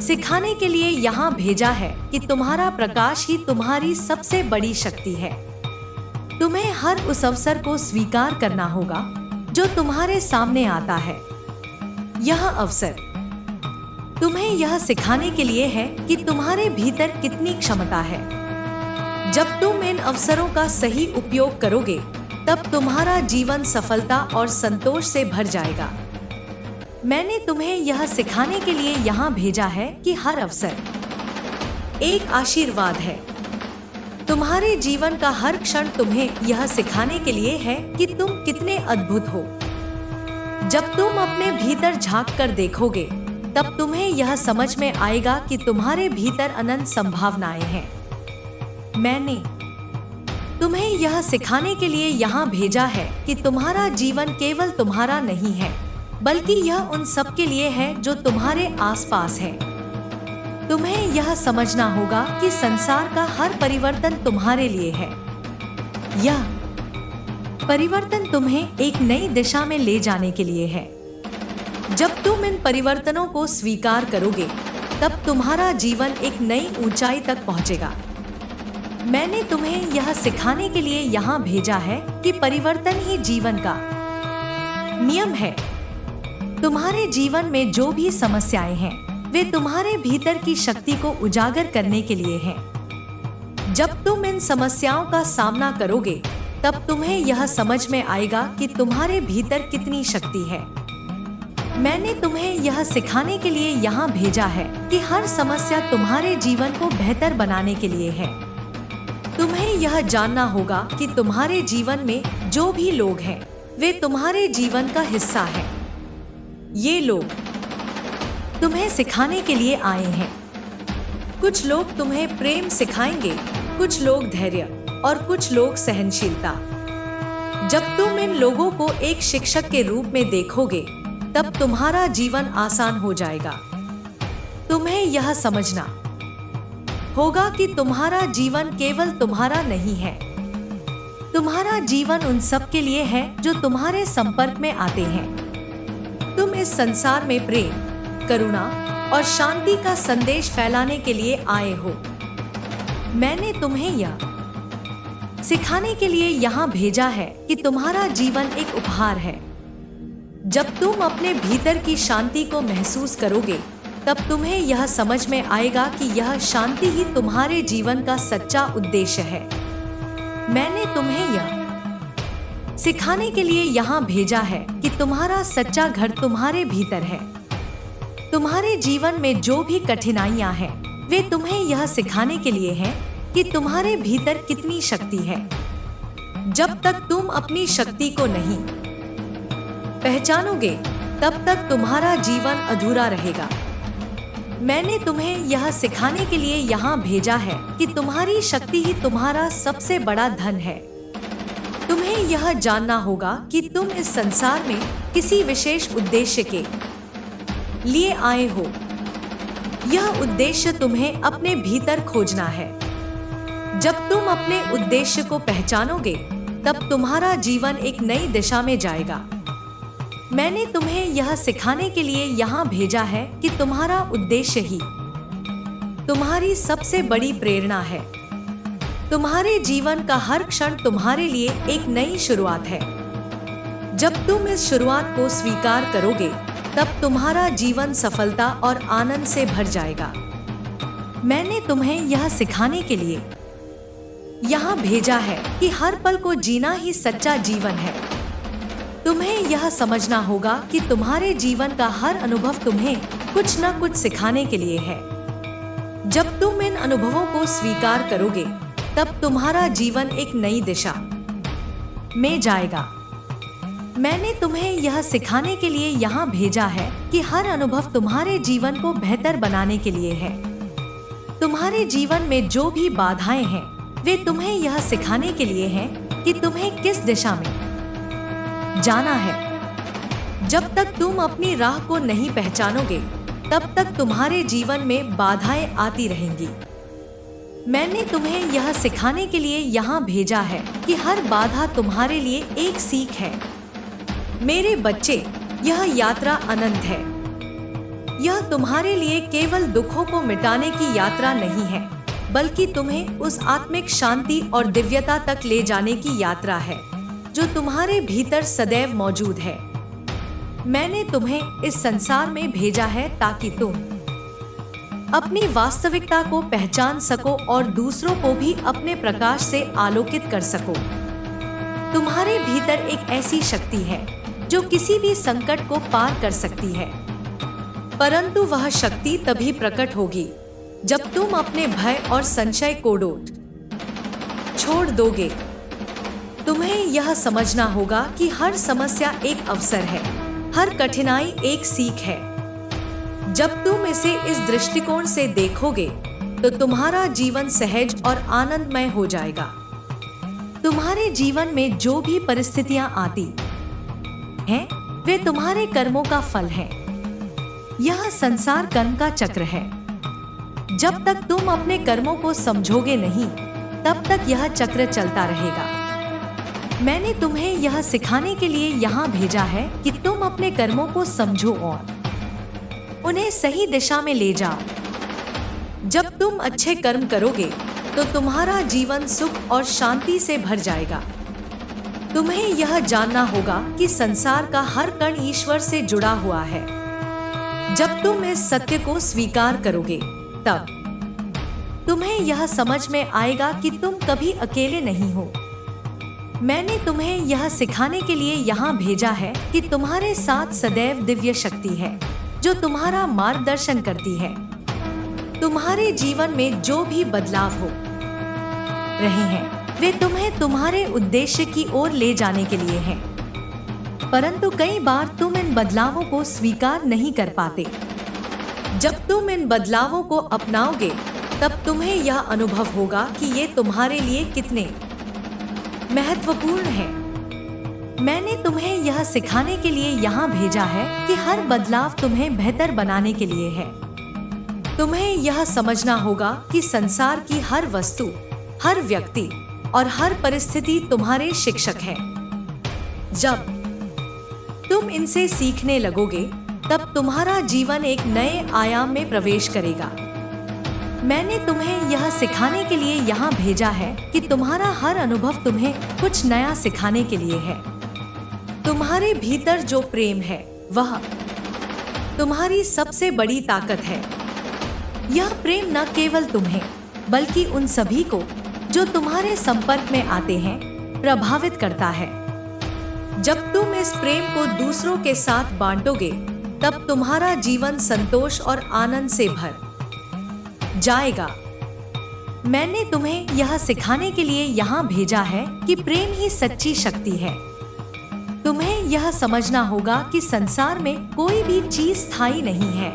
सिखाने के लिए यहाँ भेजा है कि तुम्हारा प्रकाश ही तुम्हारी सबसे बड़ी शक्ति है। तुम्हें हर उस अवसर को स्वीकार करना होगा जो तुम्हारे सामने आता है। यह अवसर तुम्हें यह सिखाने के लिए है कि तुम्हारे भीतर कितनी क्षमता है। जब तुम इन अवसरों का सही उपयोग करोगे, तब तुम्हारा जीवन सफलता और संतोष से भर जाएगा। मैंने तुम्हें यह सिखाने के लिए यहाँ भेजा है कि हर अवसर एक आशीर्वाद है। तुम्हारे जीवन का हर क्षण तुम्हें यह सिखाने के लिए है कि तुम कितने अद्भुत हो। जब तुम अपने भीतर झांक कर देखोगे, तब तुम्हें यह समझ में आएगा कि तुम्हारे भीतर अनंत संभावनाएं हैं। मैंने तुम्हें यह सिखाने के लिए यहाँ भेजा है कि तुम्हारा जीवन केवल तुम्हारा नहीं है, बल्कि यह उन सब के लिए है जो तुम्हारे आसपास है। तुम्हें यह समझना होगा कि संसार का हर परिवर्तन तुम्हारे लिए है। यह परिवर्तन तुम्हें एक नई दिशा में ले जाने के लिए है। जब तुम इन परिवर्तनों को स्वीकार करोगे, तब तुम्हारा जीवन एक नई ऊंचाई तक पहुंचेगा। मैंने तुम्हें यह सिखाने के लिए यहाँ भेजा है कि परिवर्तन ही जीवन का नियम है। तुम्हारे जीवन में जो भी समस्याएं हैं, वे तुम्हारे भीतर की शक्ति को उजागर करने के लिए हैं। जब तुम इन समस्याओं का सामना करोगे, तब तुम्हें यह समझ में आएगा कि तुम्हारे भीतर कितनी शक्ति है। मैंने तुम्हें यह सिखाने के लिए यहाँ भेजा है कि हर समस्या तुम्हारे जीवन को बेहतर बनाने के लिए है। तुम्हें यह जानना होगा कि तुम्हारे जीवन में जो भी लोग हैं, वे तुम्हारे जीवन का हिस्सा हैं। ये लोग तुम्हें सिखाने के लिए आए हैं। कुछ लोग तुम्हें प्रेम सिखाएंगे, कुछ लोग धैर्य और कुछ लोग सहनशीलता। जब तुम इन लोगों को एक शिक्षक के रूप में देखोगे, तब तुम्हारा जीवन आसान हो जाएगा। तुम्हें यह समझना होगा कि तुम्हारा जीवन केवल तुम्हारा नहीं है। तुम्हारा जीवन उन सब के लिए है जो तुम्हारे संपर्क में आते हैं। तुम इस संसार में प्रेम, करुणा और शांति का संदेश फैलाने के लिए आए हो। मैंने तुम्हें यह सिखाने के लिए यहाँ भेजा है कि तुम्हारा जीवन एक उपहार है। जब तुम अपने भीतर की शांति को महसूस करोगे, तब तुम्हें यह समझ में आएगा कि यह शांति ही तुम्हारे जीवन का सच्चा उद्देश्य है। मैंने तुम्हें यह सिखाने के लिए यहाँ भेजा है कि तुम्हारा सच्चा घर तुम्हारे भीतर है। तुम्हारे जीवन में जो भी कठिनाइयाँ हैं, वे तुम्हें यह सिखाने के लिए हैं कि तुम्हारे भीतर कितनी शक्ति है। जब तक तुम अपनी शक्ति को नहीं पहचानोगे, तब तक तुम्हारा जीवन अधूरा रहेगा। मैंने तुम्हें यह सिखाने के लिए यहाँ भेजा है कि तुम्हारी शक्ति ही तुम्हारा सबसे बड़ा धन है। तुम्हें यह जानना होगा कि तुम इस संसार में किसी विशेष उद्देश्य के लिए आए हो। यह उद्देश्य तुम्हें अपने भीतर खोजना है। जब तुम अपने उद्देश्य को पहचानोगे, तब तुम्हारा जीवन एक नई दिशा में जाएगा। मैंने तुम्हें यह सिखाने के लिए यहाँ भेजा है कि तुम्हारा उद्देश्य ही तुम्हारी सबसे बड़ी प्रेरणा है। तुम्हारे जीवन का हर क्षण तुम्हारे लिए एक नई शुरुआत है। जब तुम इस शुरुआत को स्वीकार करोगे, तब तुम्हारा जीवन सफलता और आनंद से भर जाएगा। मैंने तुम्हें यह सिखाने के लिए यहाँ भेजा है कि हर पल को जीना ही सच्चा जीवन है। तुम्हें यह समझना होगा कि तुम्हारे जीवन का हर अनुभव तुम्हें कुछ न कुछ सिखाने के लिए है। जब तुम इन अनुभवों को स्वीकार करोगे, तब तुम्हारा जीवन एक नई दिशा में जाएगा। मैंने तुम्हें यह सिखाने के लिए यहाँ भेजा है कि हर अनुभव तुम्हारे जीवन को बेहतर बनाने के लिए है। तुम्हारे जीवन में जो भी बाधाएं हैं, वे तुम्हें यह सिखाने के लिए हैं कि तुम्हें किस दिशा में जाना है। जब तक तुम अपनी राह को नहीं पहचानोगे, तब तक तुम्हारे जीवन में बाधाएं आती रहेंगी। मैंने तुम्हें यह सिखाने के लिए यहाँ भेजा है कि हर बाधा तुम्हारे लिए एक सीख है। मेरे बच्चे, यह यात्रा अनंत है। यह तुम्हारे लिए केवल दुखों को मिटाने की यात्रा नहीं है, बल्कि तुम्हें उस आत्मिक शांति और दिव्यता तक ले जाने की यात्रा है जो तुम्हारे भीतर सदैव मौजूद है। मैंने तुम्हें इस संसार में भेजा है ताकि तुम अपनी वास्तविकता को पहचान सको और दूसरों को भी अपने प्रकाश से आलोकित कर सको। तुम्हारे भीतर एक ऐसी शक्ति है जो किसी भी संकट को पार कर सकती है, परंतु वह शक्ति तभी प्रकट होगी जब तुम अपने भय और संशय को छोड़ दोगे। तुम्हें यह समझना होगा कि हर समस्या एक अवसर है, हर कठिनाई एक सीख है। जब तुम इसे इस दृष्टिकोण से देखोगे, तो तुम्हारा जीवन सहज और आनंदमय हो जाएगा। तुम्हारे जीवन में जो भी परिस्थितियां आती हैं, वे तुम्हारे कर्मों का फल है। यह संसार कर्म का चक्र है। जब तक तुम अपने कर्मों को समझोगे नहीं, तब तक यह चक्र चलता रहेगा। मैंने तुम्हें यह सिखाने के लिए यहाँ भेजा है कि तुम अपने कर्मों को समझो और उन्हें सही दिशा में ले जाओ। जब तुम अच्छे कर्म करोगे, तो तुम्हारा जीवन सुख और शांति से भर जाएगा। तुम्हें यह जानना होगा कि संसार का हर कण ईश्वर से जुड़ा हुआ है। जब तुम इस सत्य को स्वीकार करोगे, तब तुम्हें यह समझ में आएगा कि तुम कभी अकेले नहीं हो। मैंने तुम्हें यह सिखाने के लिए यहाँ भेजा है कि तुम्हारे साथ सदैव दिव्य शक्ति है जो तुम्हारा मार्गदर्शन करती है। तुम्हारे जीवन में जो भी बदलाव हो रहे हैं, वे तुम्हें तुम्हारे उद्देश्य की ओर ले जाने के लिए हैं। परंतु कई बार तुम इन बदलावों को स्वीकार नहीं कर पाते। जब तुम इन बदलावों को अपनाओगे, तब तुम्हें यह अनुभव होगा कि ये तुम्हारे लिए कितने महत्वपूर्ण है। मैंने तुम्हें यह सिखाने के लिए यहाँ भेजा है कि हर बदलाव तुम्हें बेहतर बनाने के लिए है। तुम्हें यह समझना होगा कि संसार की हर वस्तु, हर व्यक्ति और हर परिस्थिति तुम्हारे शिक्षक है। जब तुम इनसे सीखने लगोगे, तब तुम्हारा जीवन एक नए आयाम में प्रवेश करेगा। मैंने तुम्हें यह सिखाने के लिए यहाँ भेजा है कि तुम्हारा हर अनुभव तुम्हें कुछ नया सिखाने के लिए है। तुम्हारे भीतर जो प्रेम है, वह तुम्हारी सबसे बड़ी ताकत है। यह प्रेम न केवल तुम्हें, बल्कि उन सभी को जो तुम्हारे संपर्क में आते हैं, प्रभावित करता है। जब तुम इस प्रेम को दूसरों के साथ बांटोगे, तब तुम्हारा जीवन संतोष और आनंद से भर जाएगा। मैंने तुम्हें यह सिखाने के लिए यहाँ भेजा है कि प्रेम ही सच्ची शक्ति है। तुम्हें यह समझना होगा कि संसार में कोई भी चीज स्थायी नहीं है।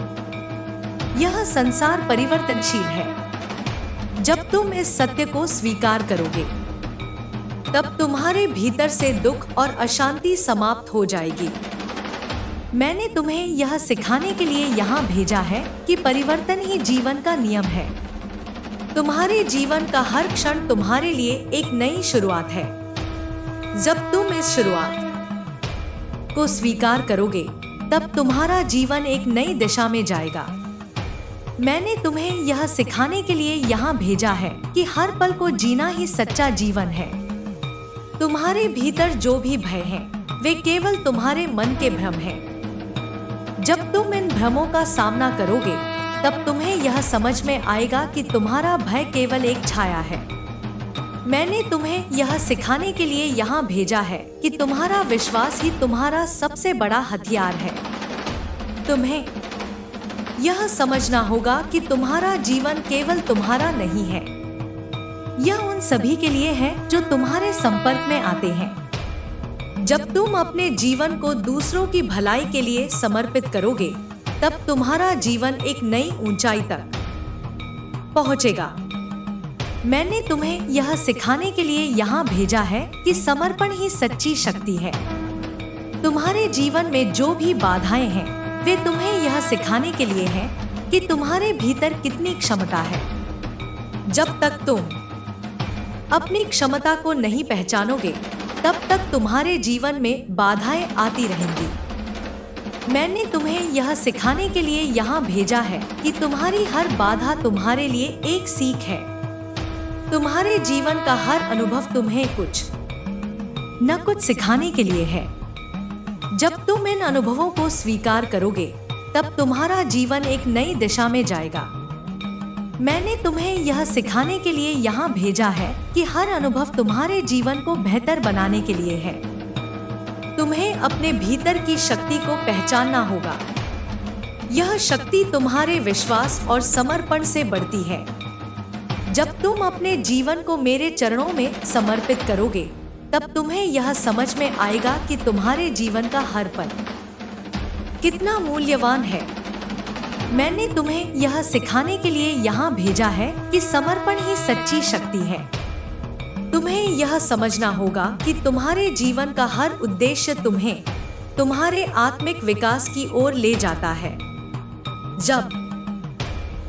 यह संसार परिवर्तनशील है। जब तुम इस सत्य को स्वीकार करोगे, तब तुम्हारे भीतर से दुख और अशांति समाप्त हो जाएगी। मैंने तुम्हें यह सिखाने के लिए यहाँ भेजा है कि परिवर्तन ही जीवन का नियम है। तुम्हारे जीवन का हर क्षण तुम्हारे लिए एक नई शुरुआत है। जब तुम इस शुरुआत को स्वीकार करोगे, तब तुम्हारा जीवन एक नई दिशा में जाएगा। मैंने तुम्हें यह सिखाने के लिए यहाँ भेजा है कि हर पल को जीना ही सच्चा जीवन है। तुम्हारे भीतर जो भी भय हैं, वे केवल तुम्हारे मन के भ्रम हैं। जब तुम इन भ्रमों का सामना करोगे, तब तुम्हें यह समझ में आएगा कि तुम्हारा भय केवल एक छाया है। मैंने तुम्हें यह सिखाने के लिए यहाँ भेजा है कि तुम्हारा विश्वास ही तुम्हारा सबसे बड़ा हथियार है। तुम्हें यह समझना होगा कि तुम्हारा जीवन केवल तुम्हारा नहीं है। यह उन सभी के लिए है जो तुम्हारे संपर्क में आते हैं। जब तुम अपने जीवन को दूसरों की भलाई के लिए समर्पित करोगे, तब तुम्हारा जीवन एक नई ऊंचाई तक पहुंचेगा। मैंने तुम्हें यह सिखाने के लिए यहाँ भेजा है कि समर्पण ही सच्ची शक्ति है। तुम्हारे जीवन में जो भी बाधाएं हैं, वे तुम्हें यह सिखाने के लिए हैं कि तुम्हारे भीतर कितनी क्षमता है। जब तक तुम अपनी क्षमता को नहीं पहचानोगे, तब तक तुम्हारे जीवन में बाधाएं आती रहेंगी। मैंने तुम्हें यह सिखाने के लिए यहाँ भेजा है कि तुम्हारी हर बाधा तुम्हारे लिए एक सीख है। तुम्हारे जीवन का हर अनुभव तुम्हें कुछ न कुछ सिखाने के लिए है। जब तुम इन अनुभवों को स्वीकार करोगे, तब तुम्हारा जीवन एक नई दिशा में जाएगा। मैंने तुम्हें यह सिखाने के लिए यहाँ भेजा है कि हर अनुभव तुम्हारे जीवन को बेहतर बनाने के लिए है। तुम्हें अपने भीतर की शक्ति को पहचानना होगा। यह शक्ति तुम्हारे विश्वास और समर्पण से बढ़ती है। जब तुम अपने जीवन को मेरे चरणों में समर्पित करोगे, तब तुम्हें यह समझ में आएगा कि तुम्हारे जीवन का हर पल कितना मूल्यवान है। मैंने तुम्हें यह सिखाने के लिए यहाँ भेजा है कि समर्पण ही सच्ची शक्ति है। तुम्हें यह समझना होगा कि तुम्हारे जीवन का हर उद्देश्य तुम्हें तुम्हारे आत्मिक विकास की ओर ले जाता है। जब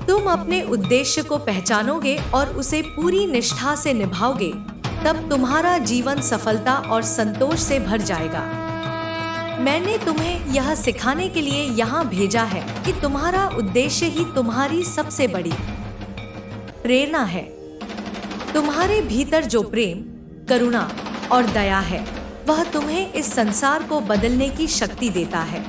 तुम अपने उद्देश्य को पहचानोगे और उसे पूरी निष्ठा से निभाओगे, तब तुम्हारा जीवन सफलता और संतोष से भर जाएगा। मैंने तुम्हें यह सिखाने के लिए यहाँ भेजा है कि तुम्हारा उद्देश्य ही तुम्हारी सबसे बड़ी प्रेरणा है। तुम्हारे भीतर जो प्रेम, करुणा और दया है, वह तुम्हें इस संसार को बदलने की शक्ति देता है।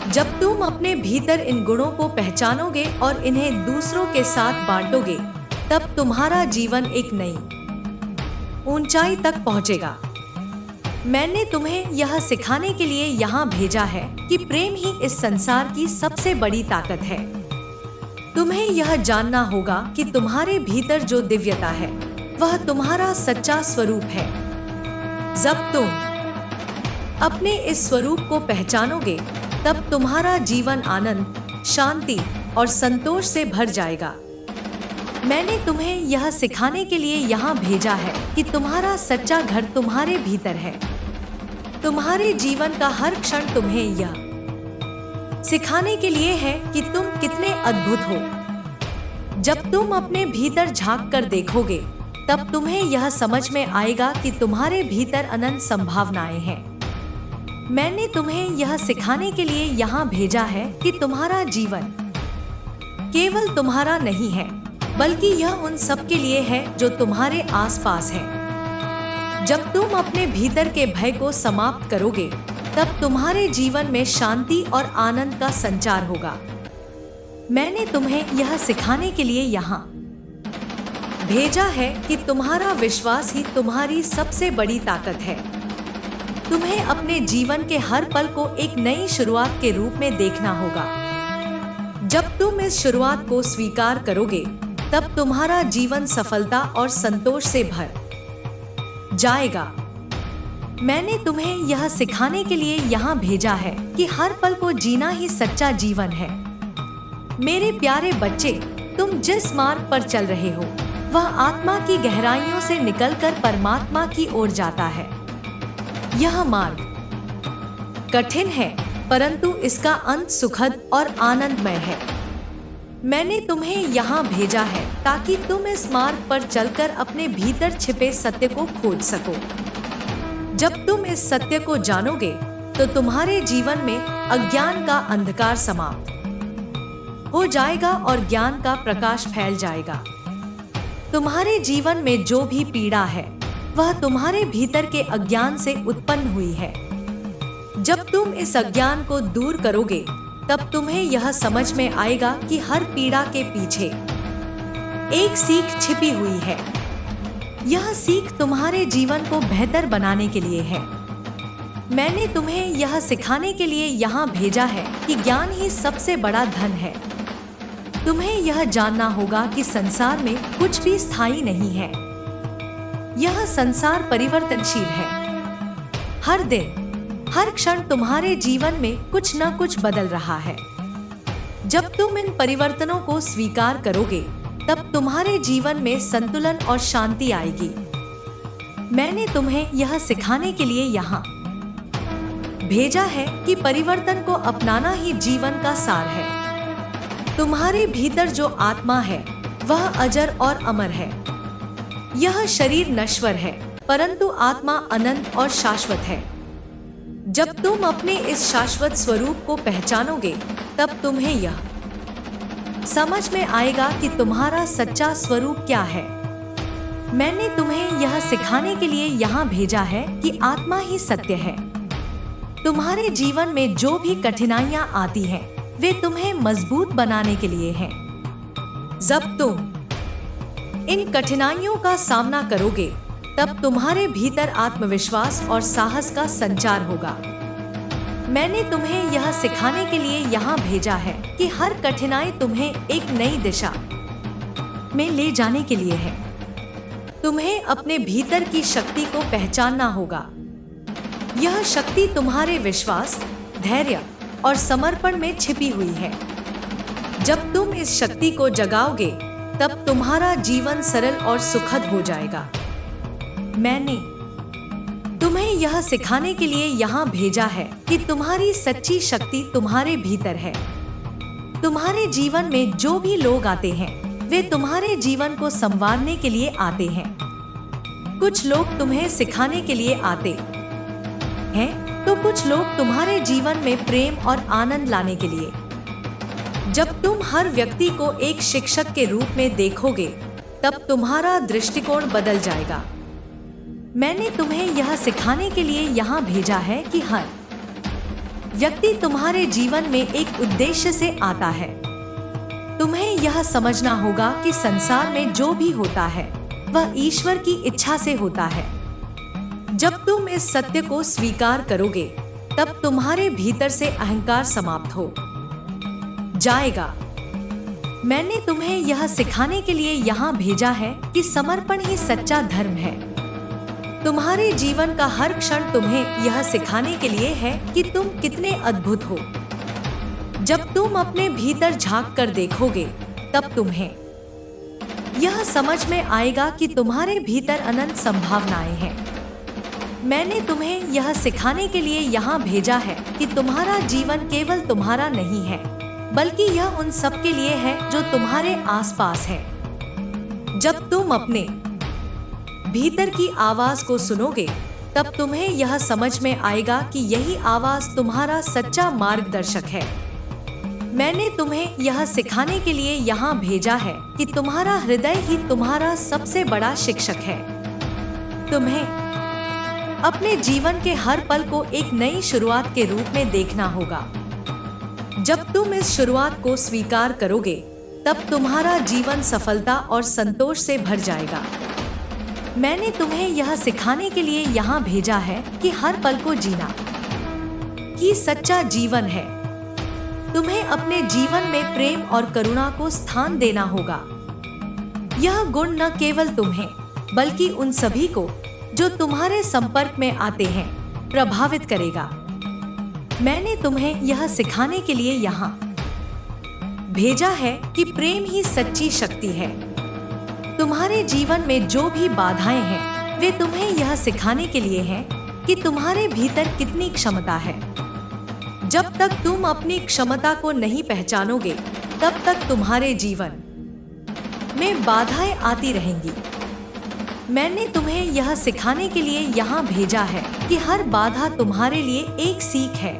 जब तुम अपने भीतर इन गुणों को पहचानोगे और इन्हें दूसरों के साथ बांटोगे, तब तुम्हारा जीवन एक नई ऊंचाई तक पहुंचेगा। मैंने तुम्हें यह सिखाने के लिए यहाँ भेजा है कि प्रेम ही इस संसार की सबसे बड़ी ताकत है। तुम्हें यह जानना होगा कि तुम्हारे भीतर जो दिव्यता है, वह तुम्हारा सच्चा स्वरूप है। जब तुम अपने इस स्वरूप को पहचानोगे, तब तुम्हारा जीवन आनंद, शांति और संतोष से भर जाएगा। मैंने तुम्हें यह सिखाने के लिए यहाँ भेजा है कि तुम्हारा सच्चा घर तुम्हारे भीतर है। तुम्हारे जीवन का हर क्षण तुम्हें यह सिखाने के लिए है कि तुम कितने अद्भुत हो। जब तुम अपने भीतर झांक कर देखोगे, तब तुम्हें यह समझ में आएगा कि तुम्हारे भीतर अनंत संभावनाएं हैं। मैंने तुम्हें यह सिखाने के लिए यहाँ भेजा है कि तुम्हारा जीवन केवल तुम्हारा नहीं है, बल्कि यह उन सब के लिए है जो तुम्हारे आसपास हैं। जब तुम अपने भीतर के भय को समाप्त करोगे, तब तुम्हारे जीवन में शांति और आनंद का संचार होगा। मैंने तुम्हें यह सिखाने के लिए यहाँ भेजा है कि तुम्हारा विश्वास ही तुम्हारी सबसे बड़ी ताकत है। तुम्हें अपने जीवन के हर पल को एक नई शुरुआत के रूप में देखना होगा। जब तुम इस शुरुआत को स्वीकार करोगे, तब तुम्हारा जीवन सफलता और संतोष से भर जाएगा। मैंने तुम्हें यह सिखाने के लिए यहाँ भेजा है कि हर पल को जीना ही सच्चा जीवन है। मेरे प्यारे बच्चे, तुम जिस मार्ग पर चल रहे हो वह आत्मा की गहराइयों से निकलकर परमात्मा की ओर जाता है। यह मार्ग कठिन है, परंतु इसका अंत सुखद और आनंदमय है। मैंने तुम्हें यहाँ भेजा है ताकि तुम इस मार्ग पर चलकर अपने भीतर छिपे सत्य को खोज सको। जब तुम इस सत्य को जानोगे तो तुम्हारे जीवन में अज्ञान का अंधकार समाप्त हो जाएगा और ज्ञान का प्रकाश फैल जाएगा। तुम्हारे जीवन में जो भी पीड़ा है वह तुम्हारे भीतर के अज्ञान से उत्पन्न हुई है। जब तुम इस अज्ञान को दूर करोगे तब तुम्हें यह समझ में आएगा कि हर पीड़ा के पीछे एक सीख छिपी हुई है। यह सीख तुम्हारे जीवन को बेहतर बनाने के लिए है। मैंने तुम्हें यह सिखाने के लिए यहाँ भेजा है कि ज्ञान ही सबसे बड़ा धन है। तुम्हें यह जानना होगा कि संसार में कुछ भी स्थायी नहीं है। यह संसार परिवर्तनशील है। हर दिन हर क्षण तुम्हारे जीवन में कुछ न कुछ बदल रहा है। जब तुम इन परिवर्तनों को स्वीकार करोगे तब तुम्हारे जीवन में संतुलन और शांति आएगी। मैंने तुम्हें यह सिखाने के लिए यहाँ भेजा है कि परिवर्तन को अपनाना ही जीवन का सार है। तुम्हारे भीतर जो आत्मा है वह अजर और अमर है। यह शरीर नश्वर है, परंतु आत्मा अनंत और शाश्वत है। जब तुम अपने इस शाश्वत स्वरूप को पहचानोगे तब तुम्हें यह समझ में आएगा कि तुम्हारा सच्चा स्वरूप क्या है। मैंने तुम्हें यह सिखाने के लिए यहाँ भेजा है कि आत्मा ही सत्य है। तुम्हारे जीवन में जो भी कठिनाइयाँ आती हैं वे तुम्हें मजबूत बनाने के लिए हैं। जब तुम इन कठिनाइयों का सामना करोगे तब तुम्हारे भीतर आत्मविश्वास और साहस का संचार होगा। मैंने तुम्हें यह सिखाने के लिए यहाँ भेजा है कि हर कठिनाई तुम्हें एक नई दिशा में ले जाने के लिए है। तुम्हें अपने भीतर की शक्ति को पहचानना होगा। यह शक्ति तुम्हारे विश्वास, धैर्य और समर्पण में छिपी हुई है। जब तुम इस शक्ति को जगाओगे तब तुम्हारा जीवन सरल और सुखद हो जाएगा। मैंने तुम्हें यह सिखाने के लिए यहाँ भेजा है कि तुम्हारी सच्ची शक्ति तुम्हारे भीतर है। तुम्हारे जीवन में जो भी लोग आते हैं वे तुम्हारे जीवन को संवारने के लिए आते हैं। कुछ लोग तुम्हें सिखाने के लिए आते हैं तो कुछ लोग तुम्हारे जीवन में प्रेम और आनंद लाने के लिए। जब तुम हर व्यक्ति को एक शिक्षक के रूप में देखोगे तब तुम्हारा दृष्टिकोण बदल जाएगा। मैंने तुम्हें यह सिखाने के लिए यहाँ भेजा है कि हर व्यक्ति तुम्हारे जीवन में एक उद्देश्य से आता है। तुम्हें यह समझना होगा कि संसार में जो भी होता है वह ईश्वर की इच्छा से होता है। जब तुम इस सत्य को स्वीकार करोगे तब तुम्हारे भीतर से अहंकार समाप्त हो जाएगा। मैंने तुम्हें यह सिखाने के लिए यहाँ भेजा है कि समर्पण ही सच्चा धर्म है। तुम्हारे जीवन का हर क्षण तुम्हें यह सिखाने के लिए है कि तुम कितने अद्भुत हो। जब तुम अपने भीतर झांक कर देखोगे तब तुम्हें यह समझ में आएगा कि तुम्हारे भीतर अनंत संभावनाएं हैं। मैंने तुम्हें यह सिखाने के लिए यहाँ भेजा है कि तुम्हारा जीवन केवल तुम्हारा नहीं है, बल्कि यह उन सब के लिए है जो तुम्हारे आसपास है। जब तुम अपने भीतर की आवाज को सुनोगे तब तुम्हें यह समझ में आएगा कि यही आवाज तुम्हारा सच्चा मार्गदर्शक है। मैंने तुम्हें यह सिखाने के लिए यहाँ भेजा है कि तुम्हारा हृदय ही तुम्हारा सबसे बड़ा शिक्षक है। तुम्हें अपने जीवन के हर पल को एक नई शुरुआत के रूप में देखना होगा। जब तुम इस शुरुआत को स्वीकार करोगे तब तुम्हारा जीवन सफलता और संतोष से भर जाएगा। मैंने तुम्हें यह सिखाने के लिए यहाँ भेजा है कि हर पल को जीना ही सच्चा जीवन है। तुम्हें अपने जीवन में प्रेम और करुणा को स्थान देना होगा। यह गुण न केवल तुम्हें बल्कि उन सभी को जो तुम्हारे संपर्क में आते हैं प्रभावित करेगा। मैंने तुम्हें यह सिखाने के लिए यहाँ भेजा है कि प्रेम ही सच्ची शक्ति है। तुम्हारे जीवन में जो भी बाधाएं हैं वे तुम्हें यह सिखाने के लिए हैं कि तुम्हारे भीतर कितनी क्षमता है। जब तक तुम अपनी क्षमता को नहीं पहचानोगे तब तक तुम्हारे जीवन में बाधाएं आती रहेंगी। मैंने तुम्हें यह सिखाने के लिए यहाँ भेजा है कि हर बाधा तुम्हारे लिए एक सीख है।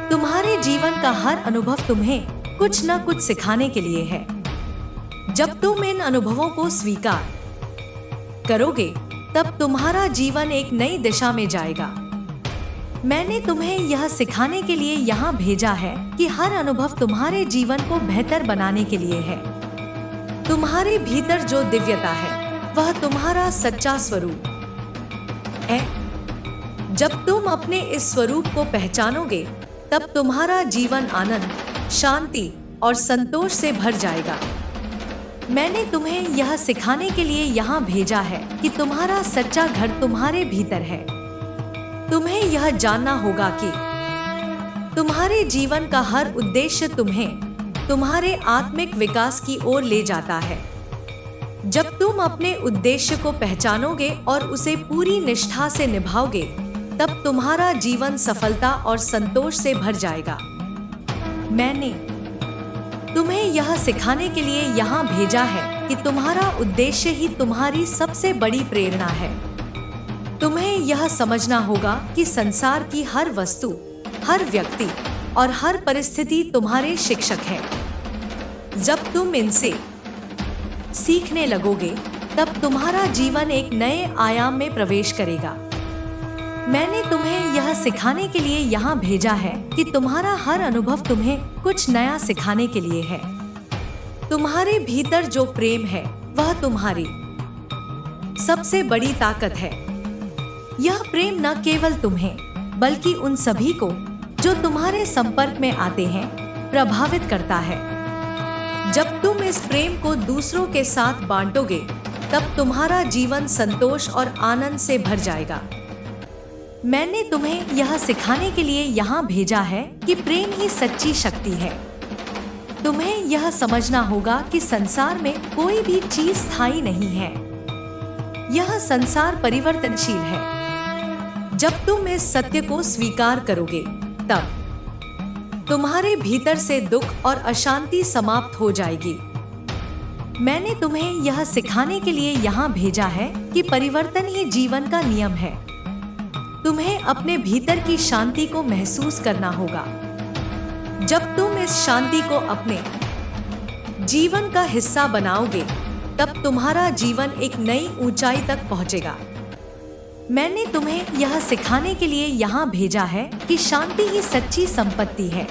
तुम्हारे जीवन का हर अनुभव तुम्हें कुछ न कुछ सिखाने के लिए है। जब तुम इन अनुभवों को स्वीकार करोगे तब तुम्हारा जीवन एक नई दिशा में जाएगा। मैंने तुम्हें यह सिखाने के लिए यहाँ भेजा है कि हर अनुभव तुम्हारे जीवन को बेहतर बनाने के लिए है। तुम्हारे भीतर जो दिव्यता है वह तुम्हारा सच्चा स्वरूप है। जब तुम अपने इस स्वरूप को पहचानोगे तब तुम्हारा जीवन आनंद, शांति और संतोष से भर जाएगा। मैंने तुम्हें यह सिखाने के लिए यहाँ भेजा है कि तुम्हारा सच्चा घर तुम्हारे भीतर है। तुम्हें यह जानना होगा कि तुम्हारे जीवन का हर उद्देश्य तुम्हें तुम्हारे आत्मिक विकास की ओर ले जाता है। जब तुम अपने उद्देश्य को पहचानोगे और उसे पूरी निष्ठा से निभाओगे तब तुम्हारा जीवन सफलता और संतोष से भर जाएगा। मैंने तुम्हें यह सिखाने के लिए यहाँ भेजा है कि तुम्हारा उद्देश्य ही तुम्हारी सबसे बड़ी प्रेरणा है। तुम्हें यह समझना होगा कि संसार की हर वस्तु, हर व्यक्ति और हर परिस्थिति तुम्हारे शिक्षक है। जब तुम इनसे सीखने लगोगे तब तुम्हारा जीवन एक नए आयाम में प्रवेश करेगा। मैंने तुम्हें यह सिखाने के लिए यहाँ भेजा है कि तुम्हारा हर अनुभव तुम्हें कुछ नया सिखाने के लिए है। तुम्हारे भीतर जो प्रेम है वह तुम्हारी सबसे बड़ी ताकत है। यह प्रेम न केवल तुम्हें बल्कि उन सभी को जो तुम्हारे संपर्क में आते हैं प्रभावित करता है। जब तुम इस प्रेम को दूसरों के साथ बांटोगे तब तुम्हारा जीवन संतोष और आनंद से भर जाएगा। मैंने तुम्हें यह सिखाने के लिए यहाँ भेजा है कि प्रेम ही सच्ची शक्ति है। तुम्हें यह समझना होगा कि संसार में कोई भी चीज स्थायी नहीं है। यह संसार परिवर्तनशील है। जब तुम इस सत्य को स्वीकार करोगे तब तुम्हारे भीतर से दुख और अशांति समाप्त हो जाएगी। मैंने तुम्हें यह सिखाने के लिए यहाँ भेजा है कि परिवर्तन ही जीवन का नियम है। तुम्हें अपने भीतर की शांति को महसूस करना होगा। जब तुम इस शांति को अपने जीवन का हिस्सा बनाओगे तब तुम्हारा जीवन एक नई ऊंचाई तक पहुंचेगा। मैंने तुम्हें यह सिखाने के लिए यहाँ भेजा है कि शांति ही सच्ची संपत्ति है।